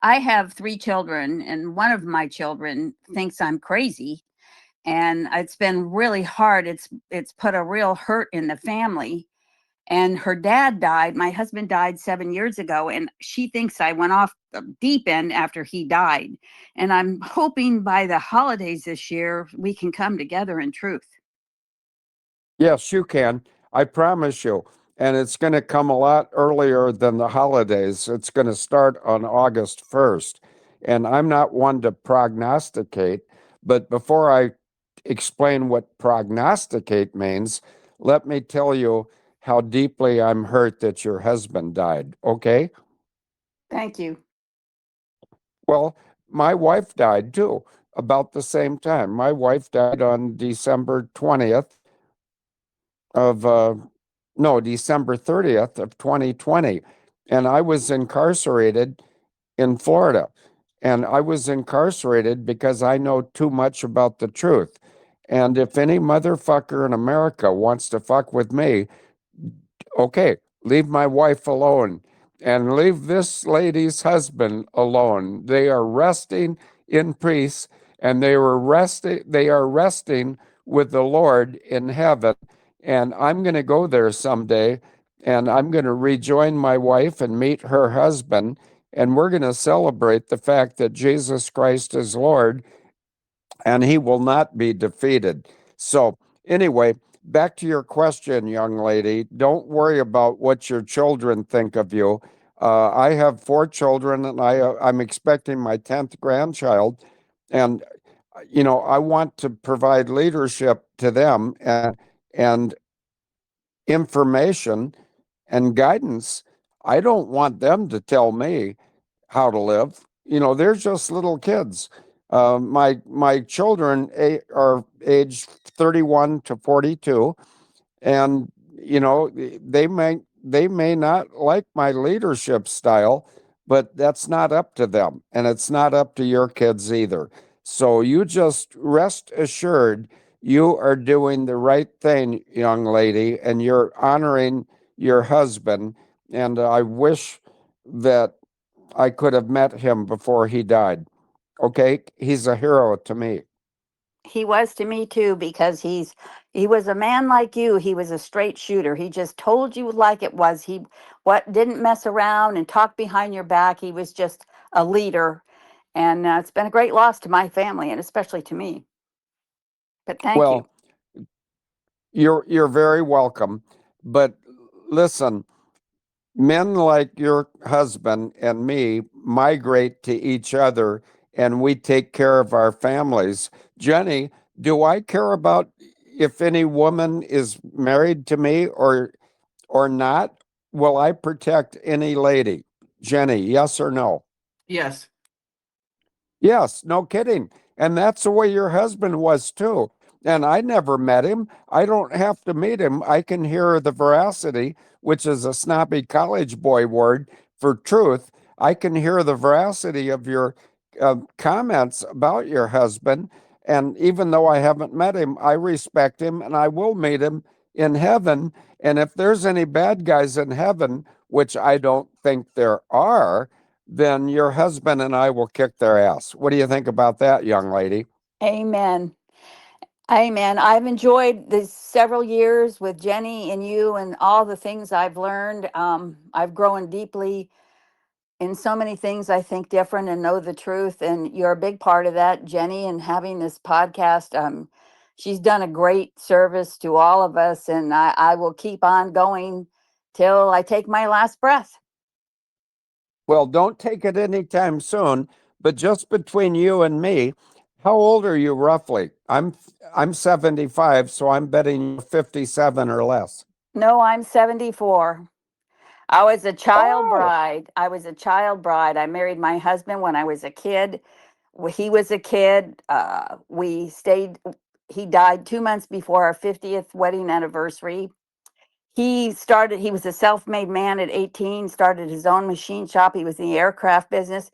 have 3 children, and one of my children thinks I'm crazy, and it's been really hard. It's put a real hurt in the family. And her dad died. My husband died 7 years ago, and she thinks I went off the deep end after he died. And I'm hoping by the holidays this year, we can come together in truth. Yes, you can. I promise you. And it's going to come a lot earlier than the holidays. It's going to start on August 1st. And I'm not one to prognosticate, but before I explain what prognosticate means, let me tell you how deeply I'm hurt that your husband died, okay? Thank you. Well, my wife died too, about the same time. My wife died on December 20th of no, December 30th of 2020. And I was incarcerated in Florida. And I was incarcerated because I know too much about the truth. And if any motherfucker in America wants to fuck with me, okay, leave my wife alone and leave this lady's husband alone. They are resting in peace, and they are resting with the Lord in heaven. And I'm going to go there someday, and I'm going to rejoin my wife and meet her husband, and we're going to celebrate the fact that Jesus Christ is Lord and he will not be defeated. So, anyway, back to your question, young lady. Don't worry about what your children think of you. I have 4 children, and I'm expecting my 10th grandchild. And, I want to provide leadership to them, and information and guidance. I don't want them to tell me how to live. They're just little kids. My children are aged 31 to 42, and they may not like my leadership style, but that's not up to them, and it's not up to your kids either. So you just rest assured you are doing the right thing, young lady, and you're honoring your husband. And I wish that I could have met him before he died. Okay, he's a hero to me. He was to me too, because he was a man like you. He was a straight shooter. He just told you like it was. He didn't mess around and talk behind your back. He was just a leader. And it's been a great loss to my family and especially to me. But thank you. Well, you're very welcome. But listen, men like your husband and me migrate to each other and we take care of our families. Jenny, do I care about if any woman is married to me or not? Will I protect any lady? Jenny, yes or no? Yes. Yes, no kidding. And that's the way your husband was too. And I never met him. I don't have to meet him. I can hear the veracity, which is a snobby college boy word for truth. I can hear the veracity of your comments about your husband. And even though I haven't met him, I respect him and I will meet him in heaven. And if there's any bad guys in heaven, which I don't think there are, then your husband and I will kick their ass. What do you think about that, young lady? Amen. Amen. I've enjoyed these several years with Jenny and you and all the things I've learned. I've grown deeply in so many things, I think different and know the truth. And you're a big part of that, Jenny, and having this podcast. She's done a great service to all of us, and I will keep on going till I take my last breath. Well, don't take it anytime soon, but just between you and me, how old are you roughly? I'm 75, so I'm betting you're 57 or less. No, I'm 74. I was a child Oh, bride. I married my husband when I was a kid. He was a kid. We stayed, he died 2 months before our 50th wedding anniversary. He was a self-made man at 18, started his own machine shop. He was in the aircraft business.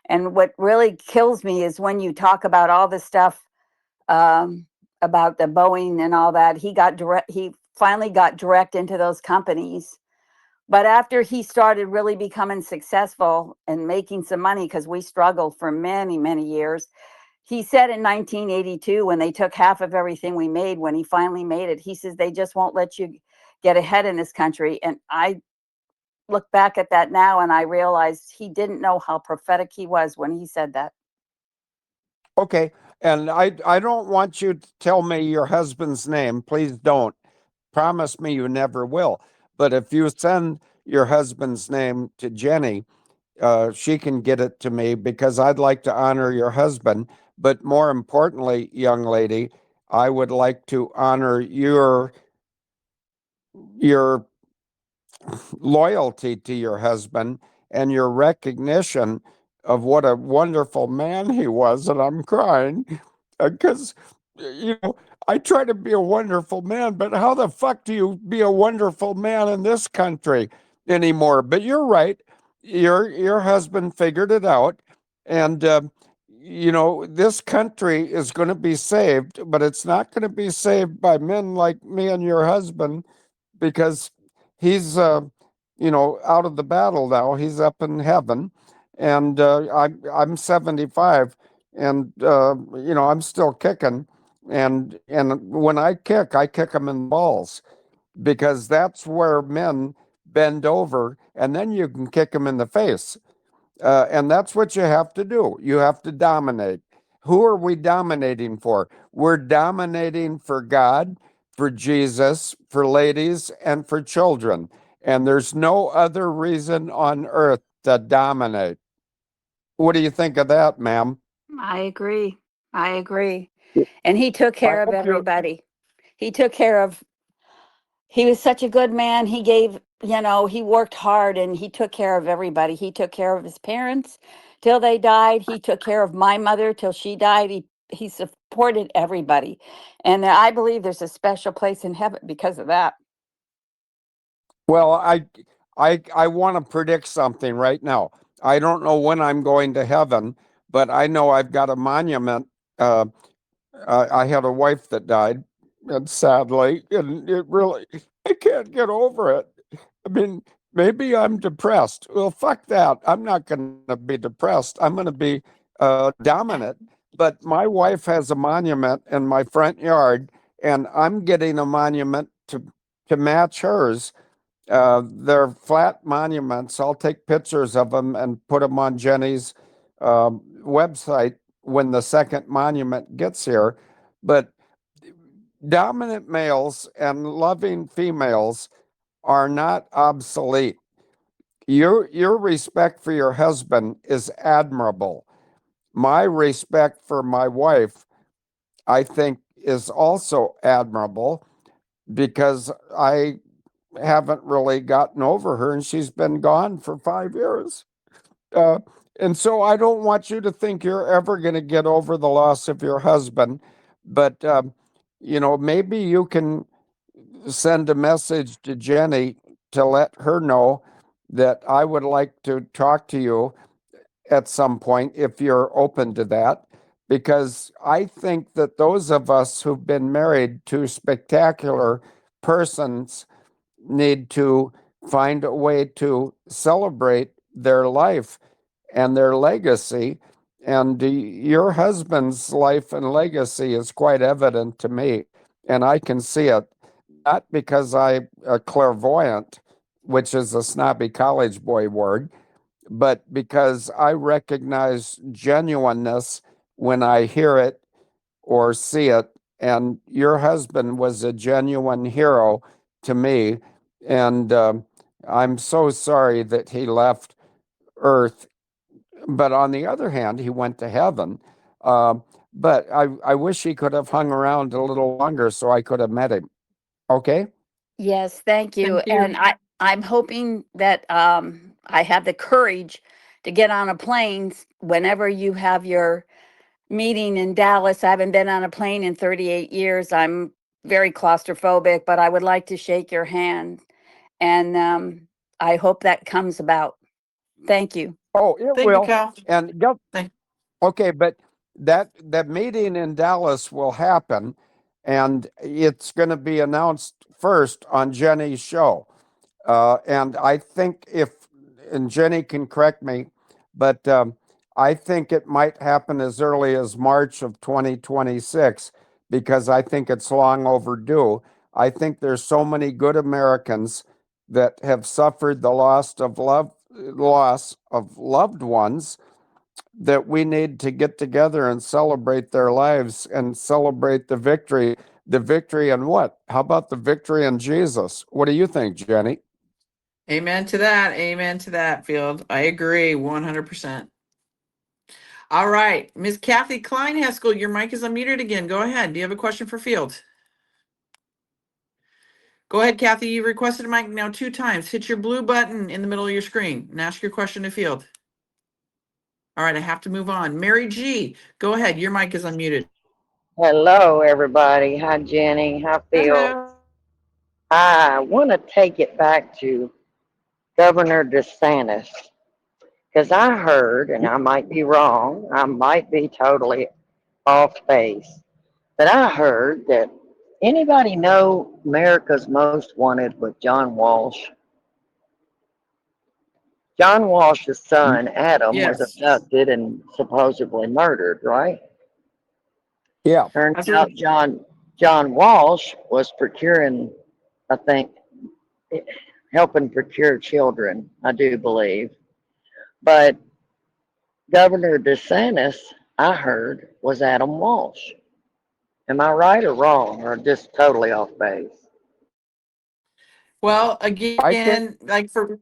And what really kills me is when you talk about all this stuff um, about the Boeing and all that, he finally got direct into those companies. But after he started really becoming successful and making some money, because we struggled for many, many years, he said in 1982, when they took half of everything we made, when he finally made it, he says, they just won't let you get ahead in this country. And I look back at that now and I realized he didn't know how prophetic he was when he said that. okay. And I don't want you to tell me your husband's name. Please don't. Promise me you never will. But if you send your husband's name to Jenny, she can get it to me because I'd like to honor your husband. But more importantly, young lady, I would like to honor your loyalty to your husband and your recognition of what a wonderful man he was. And I'm crying because, I try to be a wonderful man, but how the fuck do you be a wonderful man in this country anymore? But you're right. Your husband figured it out. And, this country is going to be saved, but it's not going to be saved by men like me and your husband because he's out of the battle now. He's up in heaven, and I'm 75, and I'm still kicking. And when I kick them in the balls because that's where men bend over, and then you can kick them in the face. And that's what you have to do. You have to dominate. Who are we dominating for? We're dominating for God, for Jesus, for ladies, and for children. And there's no other reason on earth to dominate. What do you think of that, ma'am? I agree. I agree. And he took I care of hope you're. everybody. He took care of He was such a good man. He worked hard and he took care of everybody. He took care of his parents till they died. He took care of my mother till she died. He supported everybody. And I believe there's a special place in heaven because of that. Well, I want to predict something right now. I don't know when I'm going to heaven, but I know I've got a monument. Uh, I had a wife that died, and sadly, and I can't get over it. I mean, maybe I'm depressed. Well, fuck that. I'm not going to be depressed. I'm going to be dominant. But my wife has a monument in my front yard, and I'm getting a monument to match hers. They're flat monuments. I'll take pictures of them and put them on Jenny's website when the second monument gets here. But dominant males and loving females are not obsolete. Your respect for your husband is admirable. My respect for my wife, I think, is also admirable because I haven't really gotten over her and she's been gone for 5 years. Uh, and so I don't want you to think you're ever going to get over the loss of your husband. But, maybe you can send a message to JENNI to let her know that I would like to talk to you at some point if you're open to that. Because I think that those of us who've been married to spectacular persons need to find a way to celebrate their life and their legacy. And your husband's life and legacy is quite evident to me, and I can see it, not because I'm a clairvoyant, which is a snobby college boy word, but because I recognize genuineness when I hear it or see it. And your husband was a genuine hero to me. And I'm so sorry that he left Earth. But on the other hand, he went to heaven. But I wish he could have hung around a little longer so I could have met him. Okay? Yes, thank you. Thank you. And I'm hoping that I have the courage to get on a plane whenever you have your meeting in Dallas. I haven't been on a plane in 38 years. I'm very claustrophobic, but I would like to shake your hand. And I hope that comes about. Thank you. Oh, it Thank you, will. Cal. And Thank- okay, but that meeting in Dallas will happen, and it's going to be announced first on JENNI's show. And I think and JENNI can correct me, but I think it might happen as early as March of 2026 because I think it's long overdue. I think there's so many good Americans that have suffered the loss of loved ones that we need to get together and celebrate their lives and celebrate the victory. The victory in what? How about the victory in Jesus? What do you think, JENNI? Amen to that. Amen to that, Field. I agree 100%. All right. Miss Kathy Kleinheskel, your mic is unmuted again. Go ahead. Do you have a question for Field? Go ahead, Kathy. You requested a mic now 2 times. Hit your blue button in the middle of your screen and ask your question to Field. All right, I have to move on. Mary G, go ahead. Your mic is unmuted. Hello, everybody. Hi, Jenny. Hi, Phil. Hello. I want to take it back to Governor DeSantis because I heard, and I might be wrong, I might be totally off base, but I heard that anybody know America's Most Wanted with John Walsh? John Walsh's son, Adam, was Yes. abducted and supposedly murdered, right? Yeah. Turns That's out right. John Walsh was procuring, I think, helping procure children, I do believe. But Governor DeSantis, I heard, was Adam Walsh. Am I right or wrong, or just totally off base? Well, I can. again, like for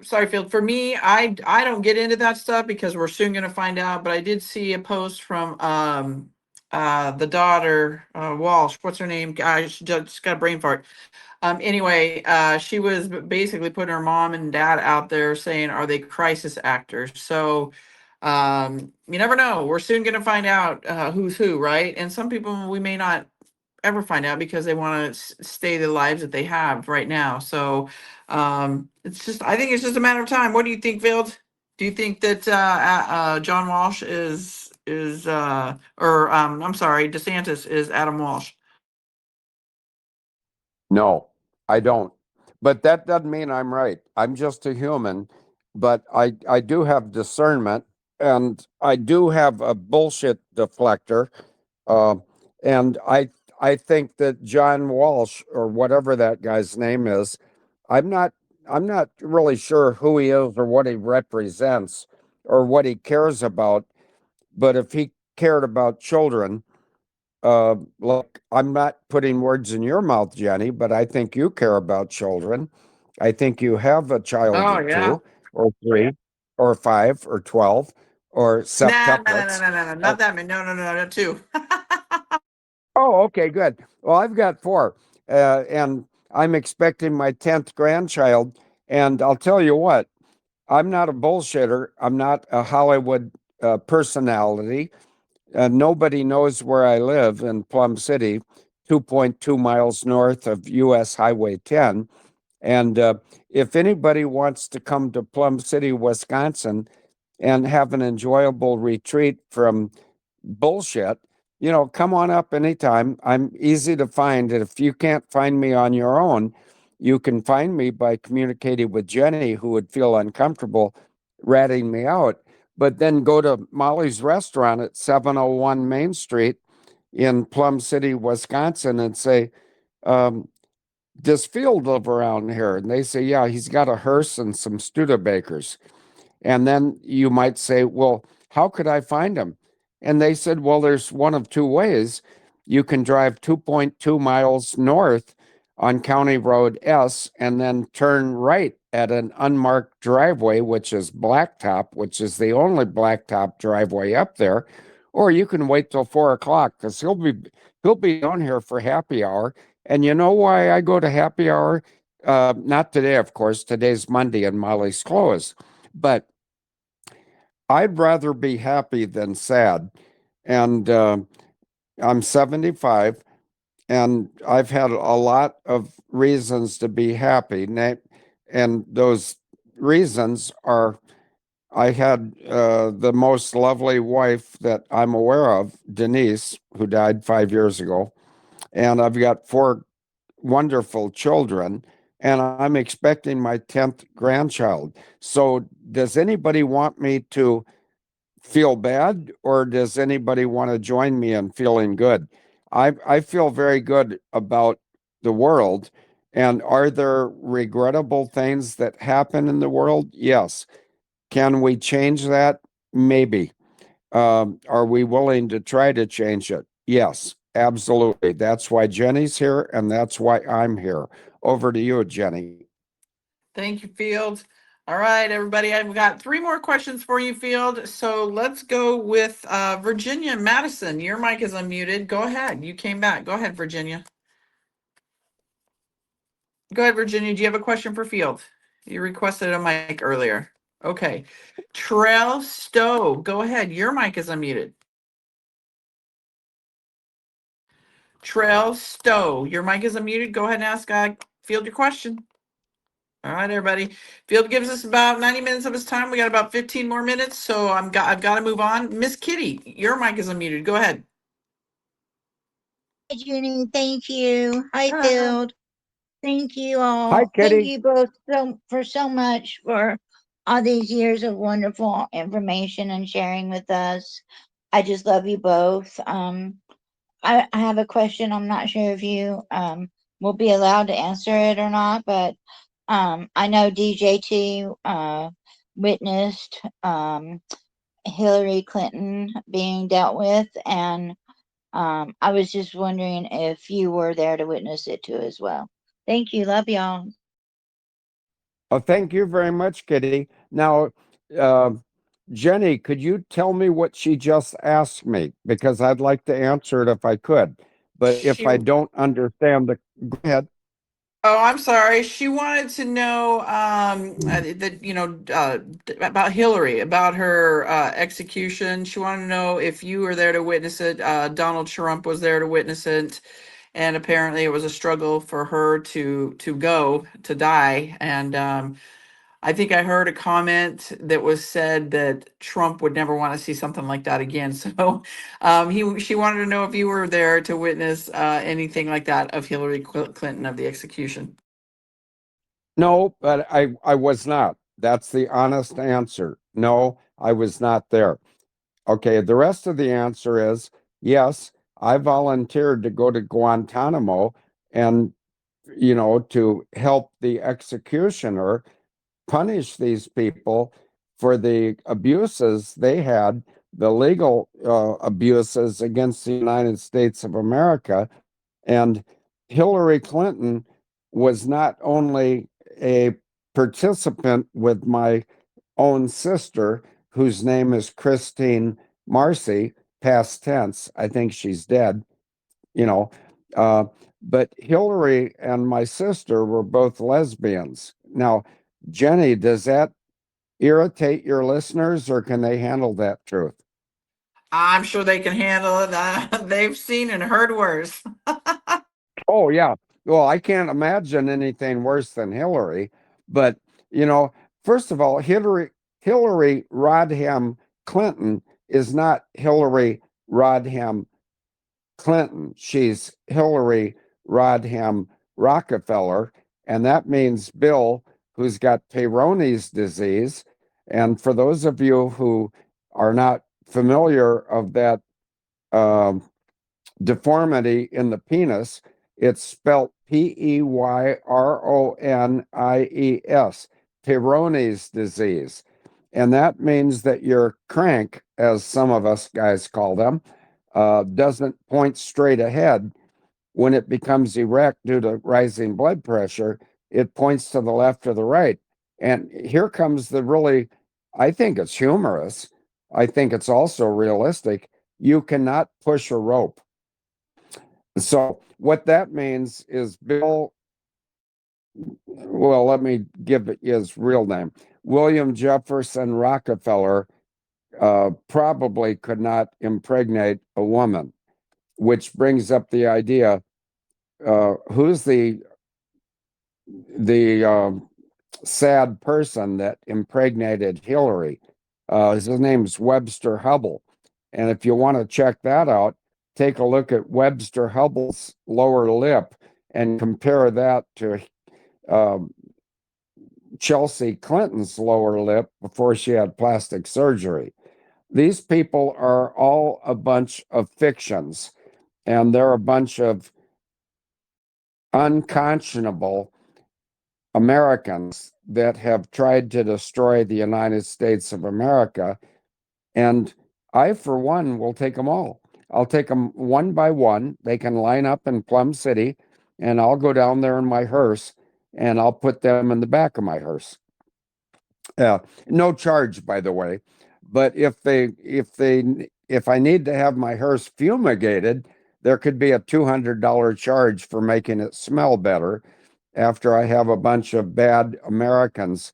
sorry, Field. For me, I don't get into that stuff because we're soon going to find out. But I did see a post from the daughter Walsh. What's her name? She just got a brain fart. Anyway, she was basically putting her mom and dad out there saying, "Are they crisis actors?" So you never know. We're soon going to find out who's who, right? And some people we may not ever find out because they want to stay the lives that they have right now. So it's just, I think it's just a matter of time. What do you think, Field? Do you think that John Walsh or I'm sorry, DeSantis is Adam Walsh? No, I don't. But that doesn't mean I'm right. I'm just a human, but I do have discernment and I do have a bullshit deflector. Uh, and I think that John Walsh or whatever that guy's name is, I'm not I'm not really sure who he is or what he represents, or what he cares about. But if he cared about children, look, I'm not putting words in your mouth, Jenny, but I think you care about children. I think you have a child Oh or yeah. two, or three, or five, or 12, or Nah, no, no, no, septuplets. no, no, no, not that many. No, no, no, no, two. Oh, okay, good. Well, I've got four, and I'm expecting my 10th grandchild. And I'll tell you what, I'm not a bullshitter. I'm not a Hollywood personality. Nobody knows where I live in Plum City, 2.2 miles north of US Highway 10. And if anybody wants to come to Plum City, Wisconsin, and have an enjoyable retreat from bullshit, come on up anytime. I'm easy to find. And if you can't find me on your own, you can find me by communicating with Jenny, who would feel uncomfortable ratting me out. But then go to Molly's restaurant at 701 Main Street in Plum City, Wisconsin, and say, does Field live around here? And they say, yeah, he's got a hearse and some Studebakers. And then you might say, well, how could I find him? And they said, well, there's one of two ways. You can drive 2.2 miles north on County Road S and then turn right at an unmarked driveway, which is blacktop, which is the only blacktop driveway up there. Or you can wait till 4 o'clock because he'll be down here for happy hour. And you know why I go to happy hour? Not today, of course. Today's Monday and Molly's closed. But I'd rather be happy than sad. And I'm 75, and I've had a lot of reasons to be happy. And those reasons are I had the most lovely wife that I'm aware of, Denise, who died 5 years ago. And I've got four wonderful children, and I'm expecting my 10th grandchild. So, does anybody want me to feel bad, or does anybody want to join me in feeling good? I feel very good about the world. And are there regrettable things that happen in the world? Yes. Can we change that? Maybe. Are we willing to try to change it? Yes, absolutely. That's why Jenny's here, and that's why I'm here. Over to you, Jenny. Thank you, Field. All right, everybody, I've got three more questions for you, Field. So let's go with Virginia Madison. Your mic is unmuted. Go ahead. You came back. Go ahead, Virginia. Go ahead, Virginia. Do you have a question for Field? You requested a mic earlier. Okay. Trail Stowe, go ahead. Your mic is unmuted. Trail Stowe, your mic is unmuted. Go ahead and ask Field your question. All right, everybody. Field gives us about 90 minutes of his time. We got about 15 more minutes, so I've got to move on. Miss Kitty, your mic is unmuted. Go ahead. Hi, Jenny. Thank you. Hi, Hi. Field. Thank you all. Hi, Thank Kitty. you both so much for all these years of wonderful information and sharing with us. I just love you both. I have a question. I'm not sure if you will be allowed to answer it or not, but I know DJT witnessed Hillary Clinton being dealt with, and I was just wondering if you were there to witness it too as well. Thank you. Love y'all. Oh, thank you very much, Kitty. Now, uh, Jenny, could you tell me what she just asked me? Because I'd like to answer it if I could. But if She I don't understand go ahead. Oh, I'm sorry. She wanted to know that about Hillary, about her execution. She wanted to know if you were there to witness it. Donald Trump was there to witness it, and apparently it was a struggle for her to go to die. And I think I heard a comment that was said that Trump would never want to see something like that again. So she wanted to know if you were there to witness anything like that of Hillary Clinton, of the execution. No, but I was not. That's the honest answer. No, I was not there. Okay, the rest of the answer is yes, I volunteered to go to Guantanamo and, to help the executioner punish these people for the abuses they had, the legal abuses against the United States of America. And Hillary Clinton was not only a participant with my own sister, whose name is Christine Marcy, past tense. I think she's dead, you know. But Hillary and my sister were both lesbians. Now, Jenny, does that irritate your listeners, or can they handle that truth? I'm sure they can handle it. They've seen and heard worse. Oh, yeah. Well, I can't imagine anything worse than Hillary. But, you know, first of all, Hillary Rodham Clinton is not Hillary Rodham Clinton. She's Hillary Rodham Rockefeller. And that means Bill, who's got Peyronie's disease. And for those of you who are not familiar of that deformity in the penis, it's spelled Peyronie's, Peyronie's disease. And that means that your crank, as some of us guys call them, doesn't point straight ahead. When it becomes erect due to rising blood pressure, it points to the left or the right. And here comes the really, I think it's humorous. I think it's also realistic. You cannot push a rope. So what that means is Bill, well, let me give it his real name. William Jefferson Rockefeller probably could not impregnate a woman, which brings up the idea, who's the sad person that impregnated Hillary? His name's Webster Hubble. And if you want to check that out, take a look at Webster Hubble's lower lip and compare that to Chelsea Clinton's lower lip before she had plastic surgery. These people are all a bunch of fictions, and they're a bunch of unconscionable Americans that have tried to destroy the United States of America. And I, for one, will take them all. I'll take them one by one. They can line up in Plum City, and I'll go down there in my hearse, and I'll put them in the back of my hearse. No charge, by the way. But if I need to have my hearse fumigated, there could be a $200 charge for making it smell better after I have a bunch of bad Americans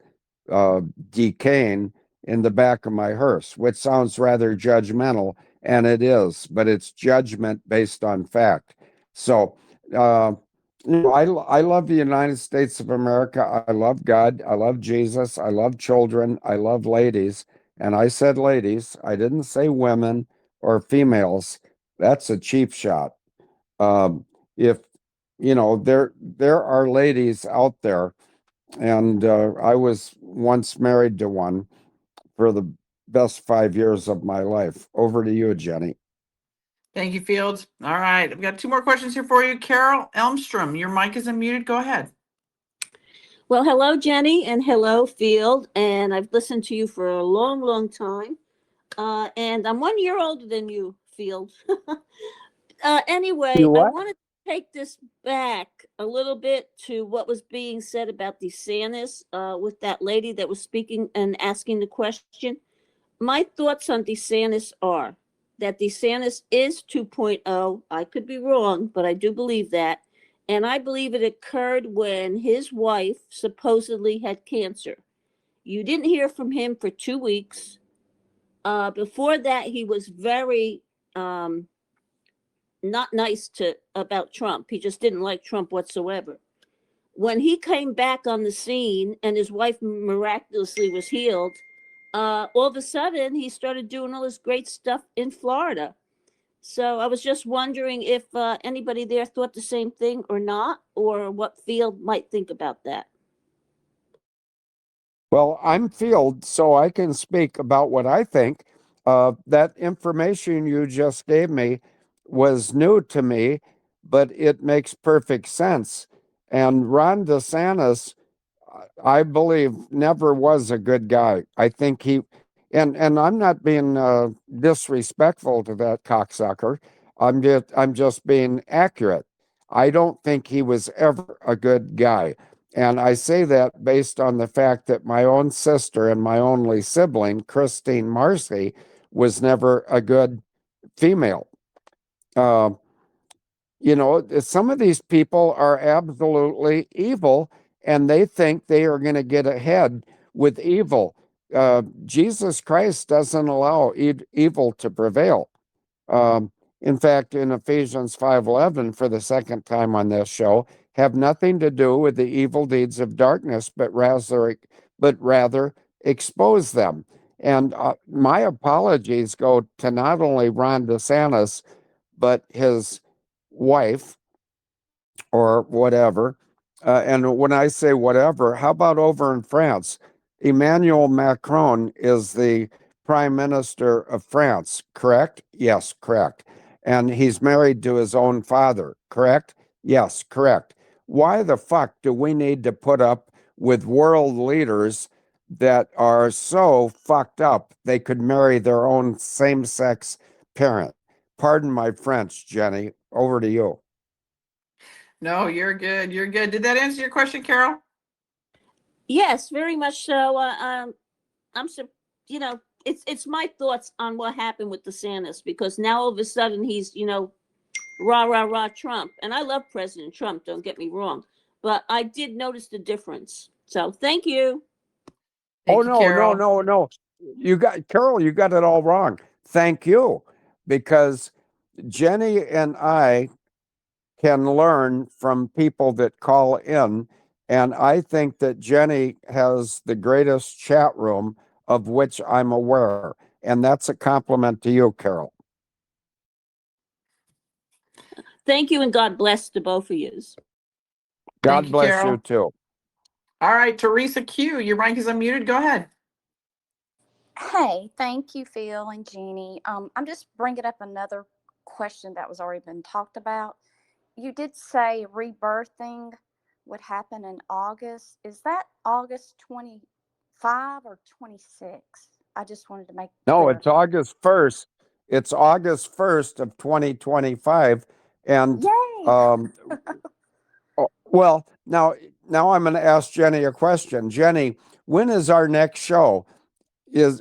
decaying in the back of my hearse, which sounds rather judgmental, and it is, but it's judgment based on fact. So, I love the United States of America. I love God. I love Jesus. I love children. I love ladies. And I said ladies. I didn't say women or females. That's a cheap shot. If there are ladies out there, and I was once married to one for the best 5 years of my life. Over to you, Jenny. Thank you, Fields. All right. I've got two more questions here for you. Carol Elmstrom, your mic is unmuted. Go ahead. Well, hello, Jenny, and hello, Field. And I've listened to you for a long, long time. And I'm 1 year older than you, Field. Anyway, I want to take this back a little bit to what was being said about DeSantis with that lady that was speaking and asking the question. My thoughts on DeSantis are that DeSantis is 2.0. I could be wrong, but I do believe that. And I believe it occurred when his wife supposedly had cancer. You didn't hear from him for 2 weeks. Before that, he was very not nice about Trump. He just didn't like Trump whatsoever. When he came back on the scene and his wife miraculously was healed, all of a sudden he started doing all this great stuff in Florida. So I was just wondering if anybody there thought the same thing or not, or what Field might think about that. Well, I'm Field, so I can speak about what I think. That information you just gave me was new to me, but it makes perfect sense. And Ron DeSantis, I believe never was a good guy. I think and I'm not being disrespectful to that cocksucker. I'm just being accurate. I don't think he was ever a good guy. And I say that based on the fact that my own sister and my only sibling, Christine Marcy, was never a good female. Uh, some of these people are absolutely evil and they think they are going to get ahead with evil. Jesus Christ doesn't allow evil to prevail. Um, in fact, in Ephesians 5:11, for the second time on this show, have nothing to do with the evil deeds of darkness, but rather expose them. And my apologies go to not only Ron DeSantis, but his wife or whatever. And when I say whatever, how about over in France? Emmanuel Macron is the prime minister of France, correct? Yes, correct. And he's married to his own father, correct? Yes, correct. Why the fuck do we need to put up with world leaders that are so fucked up they could marry their own same sex parent? Pardon my French, Jenny. Over to you. No, you're good. You're good. Did that answer your question, Carol? Yes, very much so. I'm it's my thoughts on what happened with DeSantis, because now all of a sudden he's, rah, rah, rah, Trump. And I love President Trump, don't get me wrong. But I did notice the difference. So thank you. Thank you, No, Carol. no. Carol, you got it all wrong. Thank you. Because Jenny and I can learn from people that call in. And I think that Jenny has the greatest chat room of which I'm aware. And that's a compliment to you, Carol. Thank you, and God bless to both of you. God you, bless Carol. you too. All right, Teresa Q, your mic is unmuted. Go ahead. Hey, thank you, Phil and Jeannie. I'm just bringing up another question that was already been talked about. You did say rebirthing would happen in August. Is that August 25 or 26? I just wanted to make No, clear. it's August 1st. It's August 1st of 2025. And Yay! well, now I'm going to ask Jenny a question. Jenny, when is our next show?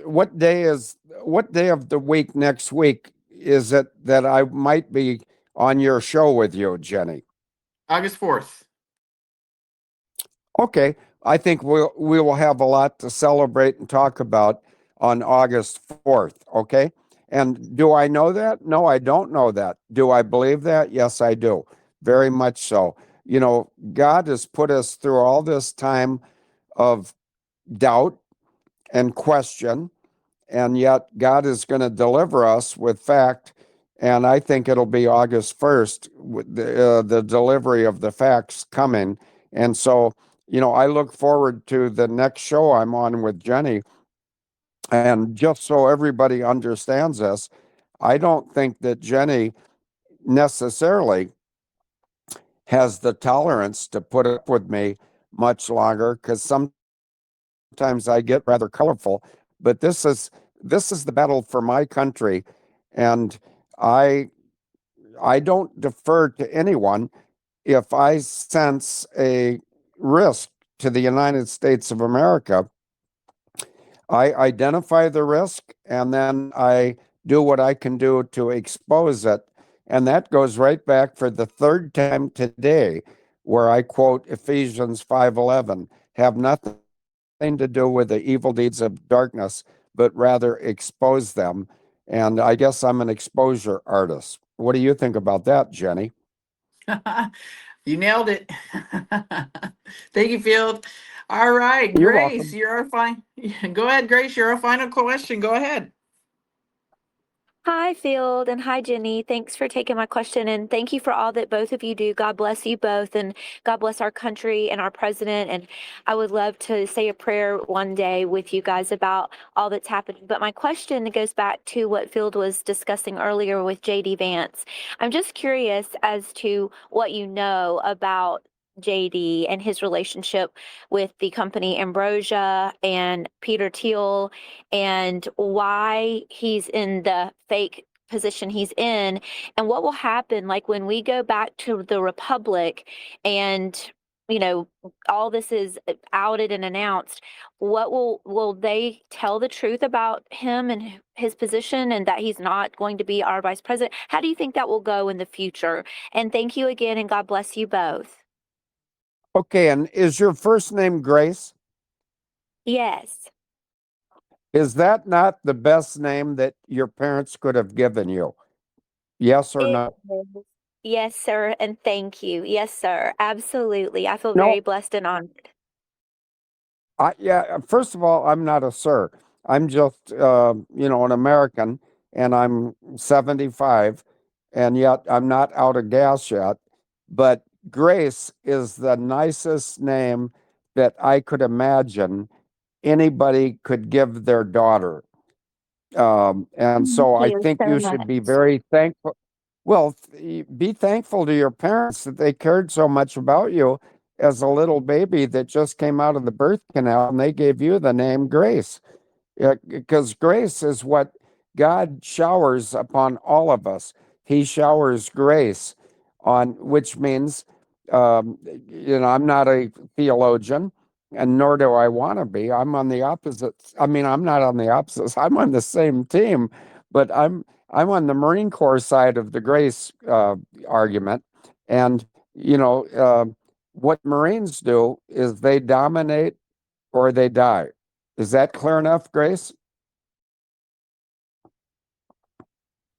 What day of the week next week is it that I might be on your show with you, Jenny? August 4th. Okay, I think we will have a lot to celebrate and talk about on August 4th, okay? And do I know that? No, I don't know that. Do I believe that? Yes, I do. Very much so. God has put us through all this time of doubt and question, and yet God is going to deliver us with fact. And I think it'll be August 1st, with the delivery of the facts coming. And so, I look forward to the next show I'm on with Jenny. And just so everybody understands this, I don't think that Jenny necessarily has the tolerance to put up with me much longer, because sometimes I get rather colorful. But this is the battle for my country, and I don't defer to anyone. If I sense a risk to the United States of America, I identify the risk and then I do what I can do to expose it. And that goes right back for the third time today, where I quote Ephesians 5:11, have nothing to do with the evil deeds of darkness, but rather expose them. And I guess I'm an exposure artist. What do you think about that, Jenny? You nailed it. Thank you, Field. All right, You're Grace, welcome. you're our fine. Go ahead, Grace. Your final question. Go ahead. Hi, Field, and hi, Jenny. Thanks for taking my question, and thank you for all that both of you do. God bless you both, and God bless our country and our president. And I would love to say a prayer one day with you guys about all that's happening. But my question goes back to what Field was discussing earlier with JD Vance. I'm just curious as to what you know about JD and his relationship with the company Ambrosia and Peter Thiel, and why he's in the fake position he's in, and what will happen like when we go back to the republic and all this is outed and announced. What will they tell the truth about him and his position, and that he's not going to be our vice president? How do you think that will go in the future? And thank you again, and God bless you both. Okay, and is your first name Grace? Yes. Is that not the best name that your parents could have given you? Yes or It no? is. Yes, sir, and thank you. Yes, sir. Absolutely. I feel very No. blessed and honored. Yeah, first of all, I'm not a sir. I'm just, an American, and I'm 75, and yet I'm not out of gas yet. But Grace is the nicest name that I could imagine anybody could give their daughter. And Thank so I you think so you should be much. very thankful. Well, be thankful to your parents that they cared so much about you as a little baby that just came out of the birth canal, and they gave you the name Grace. Because grace is what God showers upon all of us. He showers grace on, which means, I'm not a theologian, and nor do I want to be. I'm on the opposite. I mean, I'm not on the opposites. I'm on the same team, but I'm on the Marine Corps side of the grace argument. And what Marines do is they dominate or they die. Is that clear enough, Grace?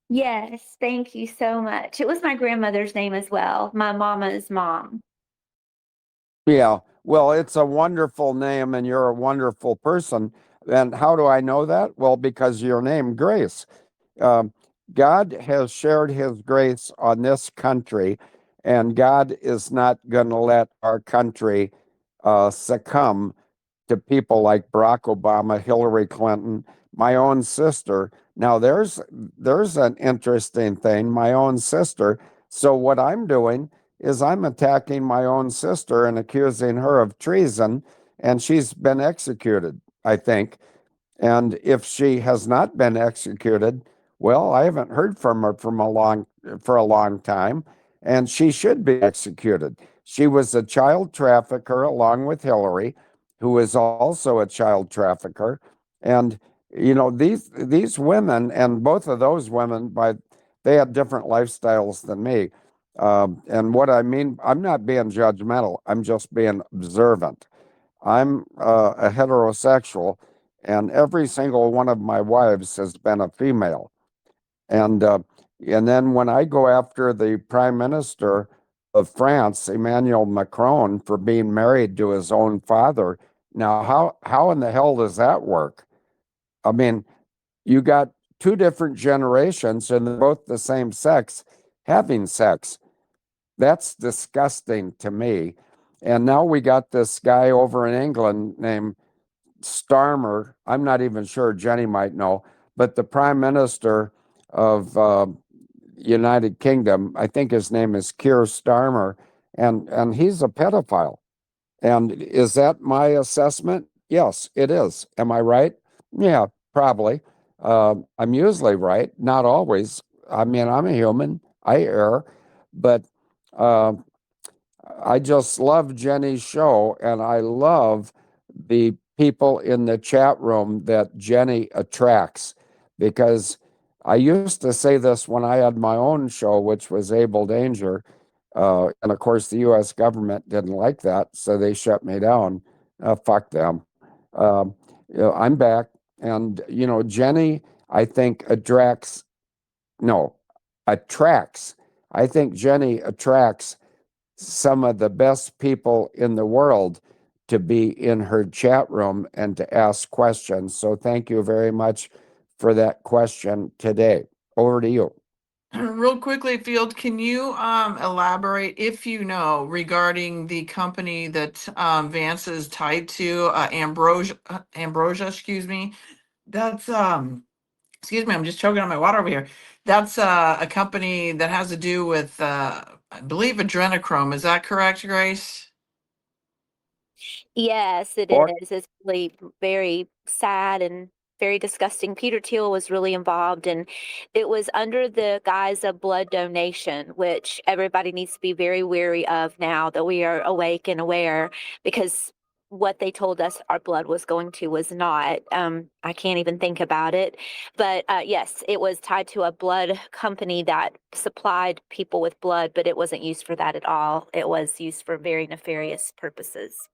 Yes, thank you so much. It was my grandmother's name as well, my mama's mom. Yeah. Well, it's a wonderful name and you're a wonderful person. And how do I know that? Well, because your name, Grace. Um, God has shared his grace on this country, and God is not going to let our country succumb to people like Barack Obama, Hillary Clinton, my own sister. Now there's an interesting thing, my own sister. So what I'm doing is I'm attacking my own sister and accusing her of treason, and she's been executed, I think. And if she has not been executed, well, I haven't heard from her for a long time, and she should be executed. She was a child trafficker along with Hillary, who is also a child trafficker. And these women, and both of those women, they had different lifestyles than me. And what I mean, I'm not being judgmental. I'm just being observant. I'm a heterosexual, and every single one of my wives has been a female. And then when I go after the Prime Minister of France, Emmanuel Macron, for being married to his own father, now how in the hell does that work? I mean, you got two different generations, and they're both the same sex having sex. That's disgusting to me. And now we got this guy over in England named Starmer. I'm not even sure, Jenny might know, but the Prime Minister of United Kingdom, I think his name is Keir Starmer, and he's a pedophile. And is that my assessment? Yes, it is. Am I right? Yeah, probably. I'm usually right, not always. I mean, I'm a human. I err, but uh, I just love Jenny's show, and I love the people in the chat room that Jenny attracts, because I used to say this when I had my own show, which was Abel Danger. And of course, the US government didn't like that, so they shut me down. Fuck them. Um, I'm back. And, Jenny, I think no, attracts. I think Jenny attracts some of the best people in the world to be in her chat room and to ask questions. So thank you very much for that question today. Over to you. Real quickly, Field, can you elaborate, if you know, regarding the company that Vance is tied to, Ambrosia, excuse me. That's excuse me, I'm just choking on my water over here. That's a company that has to do with I believe adrenochrome. Is that correct, Grace? Yes, it Or is. It's really very sad and very disgusting. Peter Thiel was really involved, and it was under the guise of blood donation, which everybody needs to be very wary of now that we are awake and aware, because what they told us our blood was going to was not. I can't even think about it. But yes, it was tied to a blood company that supplied people with blood, but it wasn't used for that at all. It was used for very nefarious purposes.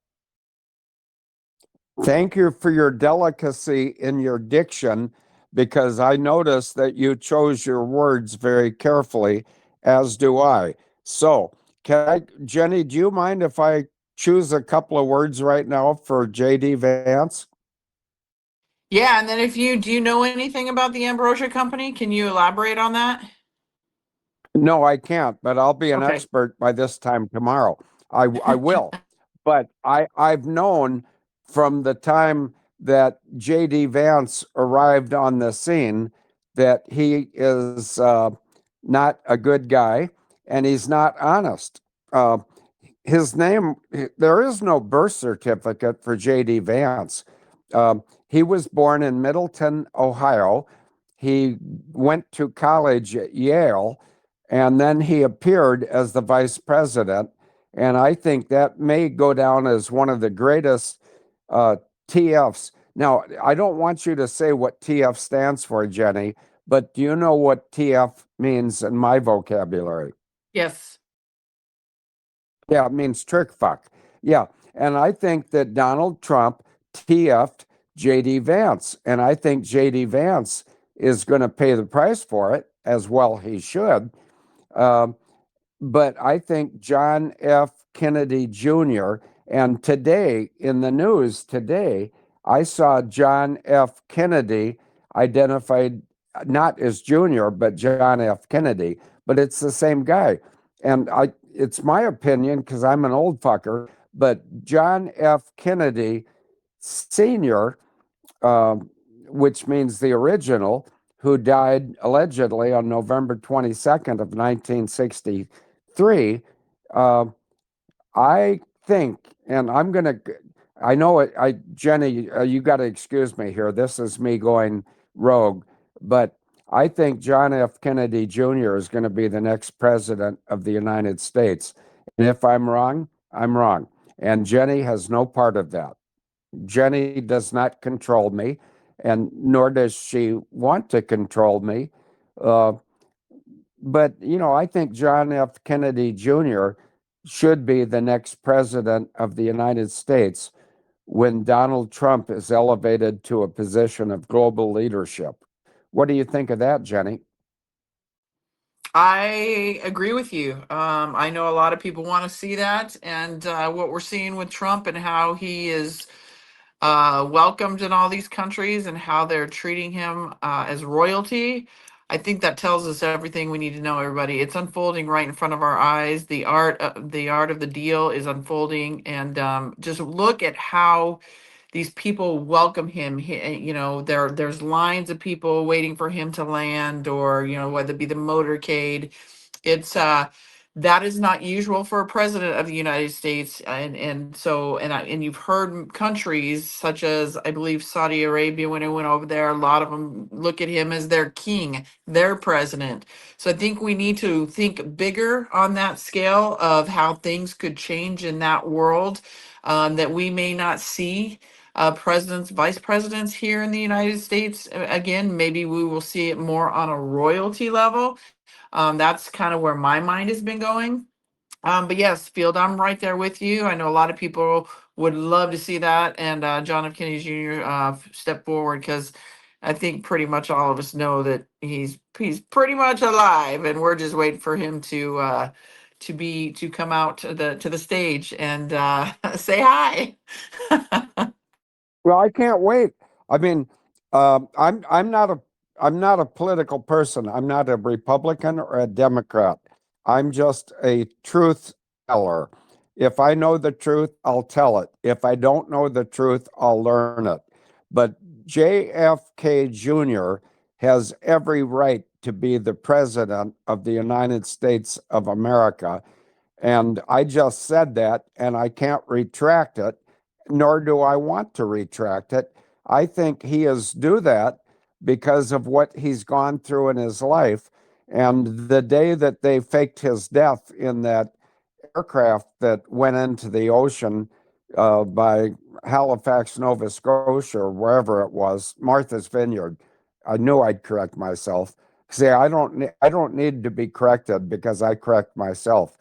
thank you for your delicacy in your diction, because I noticed that you chose your words very carefully, as do I. So, Jenny, do you mind if I choose a couple of words right now for JD Vance? Yeah, and then do you know anything about the Ambrosia Company? Can you elaborate on that? No, I can't, but I'll be an Okay. expert by this time tomorrow. I will. But I've known from the time that JD Vance arrived on the scene that he is not a good guy and he's not honest. Uh, his name, there is no birth certificate for JD Vance. He was born in Middleton, Ohio. He went to college at Yale, and then he appeared as the vice president. And I think that may go down as one of the greatest TFs. Now, I don't want you to say what TF stands for, Jenny, but do you know what TF means in my vocabulary? Yes. Yeah, it means trick fuck. Yeah. And I think that Donald Trump TF'd JD Vance. And I think JD Vance is going to pay the price for it, as well he should. Um, but I think John F. Kennedy Jr., and today in the news today, I saw John F. Kennedy identified not as Jr., but John F. Kennedy, but it's the same guy. And it's my opinion, because I'm an old fucker, but John F. Kennedy Sr., which means the original, who died allegedly on November 22nd of 1963, I think, and I'm going to, I know it, Jenny, you got to excuse me here. This is me going rogue, but I think John F. Kennedy Jr. is going to be the next president of the United States. And if I'm wrong, I'm wrong. And Jenny has no part of that. Jenny does not control me, and nor does she want to control me. Uh, but, I think John F. Kennedy Jr. should be the next president of the United States when Donald Trump is elevated to a position of global leadership. What do you think of that, Jenny? I agree with you. I know a lot of people want to see that, and what we're seeing with Trump and how he is welcomed in all these countries and how they're treating him as royalty. I think that tells us everything we need to know, everybody. It's unfolding right in front of our eyes. The art of the deal is unfolding, and just look at how these people welcome him. There's lines of people waiting for him to land, or whether it be the motorcade. It's that is not usual for a president of the United States, and you've heard countries such as, I believe, Saudi Arabia, when it went over there, a lot of them look at him as their king, their president. So I think we need to think bigger on that scale of how things could change in that world, that we may not see presidents, vice presidents here in the United States. Again, maybe we will see it more on a royalty level. That's kind of where my mind has been going. But yes, Field, I'm right there with you. I know a lot of people would love to see that, and John F. Kennedy Jr. Step forward, because I think pretty much all of us know that he's pretty much alive, and we're just waiting for him to come out to the stage and say hi. Well, I can't wait. I mean, I'm not a political person. I'm not a Republican or a Democrat. I'm just a truth teller. If I know the truth, I'll tell it. If I don't know the truth, I'll learn it. But JFK Jr. has every right to be the president of the United States of America. And I just said that, and I can't retract it. nor do I want to retract it. I think he is due that because of what he's gone through in his life. And the day that they faked his death in that aircraft that went into the ocean by Halifax, Nova Scotia, or wherever it was, Martha's Vineyard, I knew I'd correct myself. See, I don't need to be corrected because I correct myself,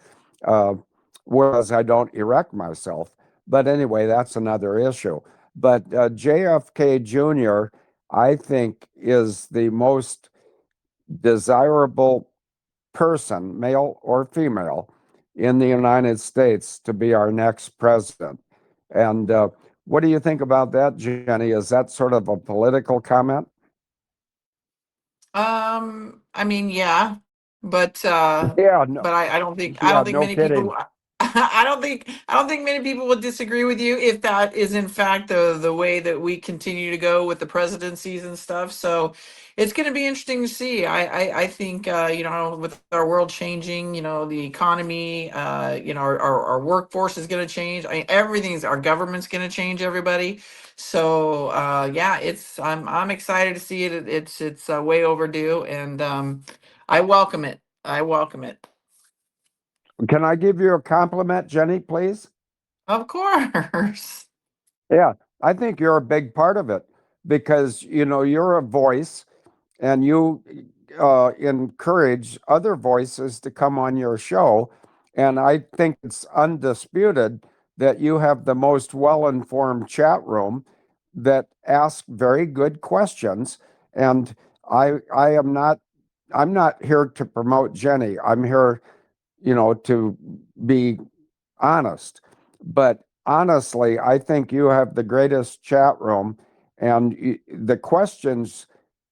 whereas I don't erect myself. But anyway, that's another issue. But JFK Jr., I think, is the most desirable person, male or female, in the United States to be our next president. And what do you think about that, Jenny? Is that sort of a political comment? I mean, yeah, but Yeah, no, I don't think yeah, no many people kidding. I don't think many people would disagree with you if that is in fact the way that we continue to go with the presidencies and stuff. So it's going to be interesting to see. I think you know, with our world changing, you know, the economy, you know, our workforce is going to change. I mean, our government's going to change, everybody. So yeah, I'm excited to see it. It's way overdue, and I welcome it. I welcome it. Can I give you a compliment, Jenny, please? Of course. Yeah, I think you're a big part of it because, you know, you're a voice and you encourage other voices to come on your show. And I think it's undisputed that you have the most well-informed chat room that asks very good questions. And I'm not here to promote Jenny. I'm here, you know, to be honest. But honestly, I think you have the greatest chat room, and the questions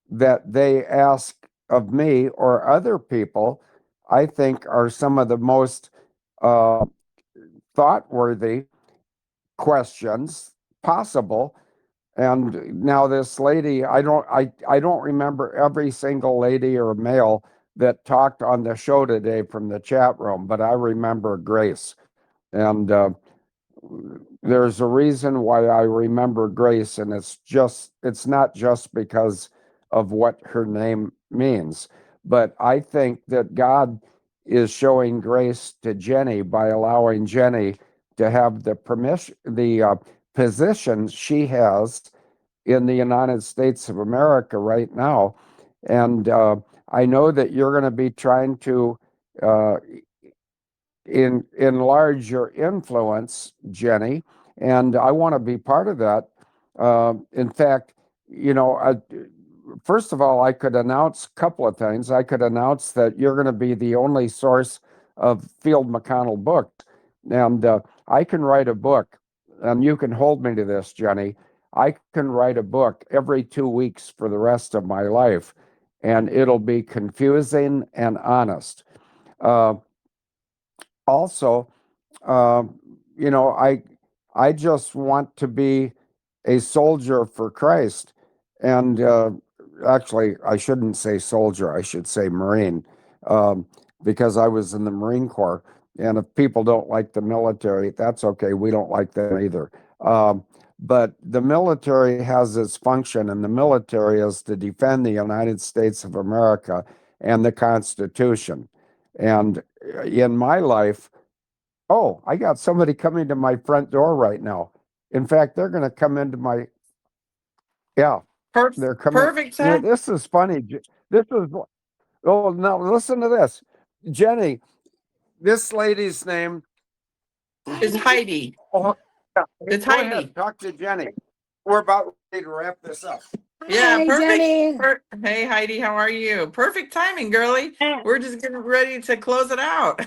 that they ask of me or other people, I think are some of the most thought-worthy questions possible. And now this lady, I don't remember every single lady or male that talked on the show today from the chat room, but I remember Grace. And there's a reason why I remember Grace, and it's not just because of what her name means, but I think that God is showing grace to Jenny by allowing Jenny to have the permission, the position she has in the United States of America right now. And I know that you're going to be trying to uh, enlarge your influence, Jenny, and I want to be part of that. In fact, you know, first of all, I could announce a couple of things. I could announce that you're going to be the only source of Field Mcconnell books, and I can write a book, and you can hold me to this, Jenny. I can write a book every 2 weeks for the rest of my life, and it'll be confusing and honest. Also, um, you know, I just want to be a soldier for Christ. And actually, I shouldn't say soldier, I should say Marine, um, because I was in the Marine Corps. And if people don't like the military, that's okay. We don't like them either. But the military has its function, and the military is to defend the United States of America and the Constitution. And in my life, oh, I got somebody coming to my front door right now. In fact, they're going to come into my, yeah, they're coming. Perfect Yeah, time. this is funny. This is, oh, no, listen to this. Jenny, this lady's name It's Heidi. Oh, yeah. It's Go Heidi. ahead, talk to Jenny. We're about ready to wrap this up. Yeah, Hi, perfect. Jenny. Hey Heidi, how are you? Perfect timing, girly. We're just getting ready to close it out.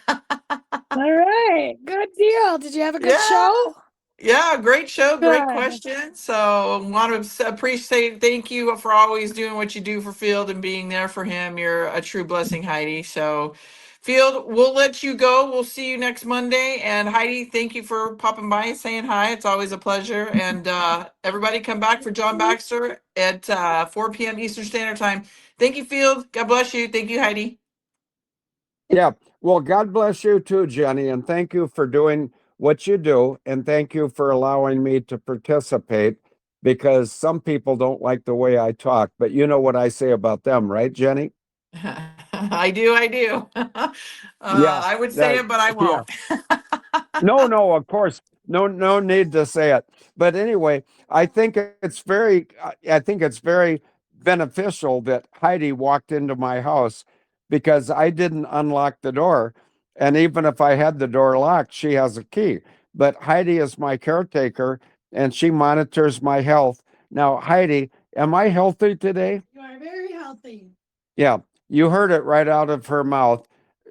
All right, good deal. Did you have a good Yeah. show? Yeah, great show, great Good. question. So, want to appreciate, thank you for always doing what you do for Field and being there for him. You're a true blessing, Heidi. So, Field, we'll let you go. We'll see you next Monday. And Heidi, thank you for popping by and saying hi. It's always a pleasure. And everybody, come back for John Baxter at 4 p.m. Eastern Standard Time. Thank you, Field. God bless you. Thank you, Heidi. Yeah. Well, God bless you too, Jenny, and thank you for doing what you do, and thank you for allowing me to participate, because some people don't like the way I talk, but you know what I say about them, right, Jenny? I do. Yeah, I would say it, but I yeah. won't. No, of course, no need to say it. But anyway, I think it's very beneficial that Heidi walked into my house, because I didn't unlock the door, and even if I had the door locked, she has a key. But Heidi is my caretaker, and she monitors my health. Now, Heidi, am I healthy today? You are very healthy. Yeah, you heard it right out of her mouth.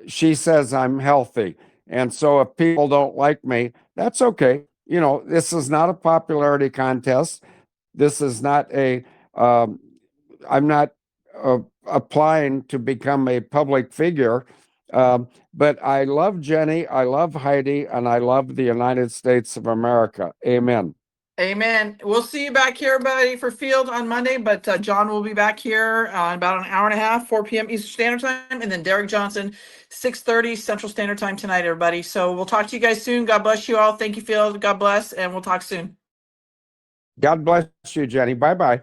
She says I'm healthy. And so if people don't like me, that's okay. You know, this is not a popularity contest. This is not I'm not applying to become a public figure. But I love Jenny, I love Heidi, and I love the United States of America. Amen. Amen. We'll see you back here, everybody, for Field on Monday, but John will be back here in about an hour and a half, 4 p.m. Eastern Standard Time, and then Derek Johnson, 6:30 Central Standard Time tonight, everybody. So we'll talk to you guys soon. God bless you all. Thank you, Field. God bless, and we'll talk soon. God bless you, Jenny. Bye-bye.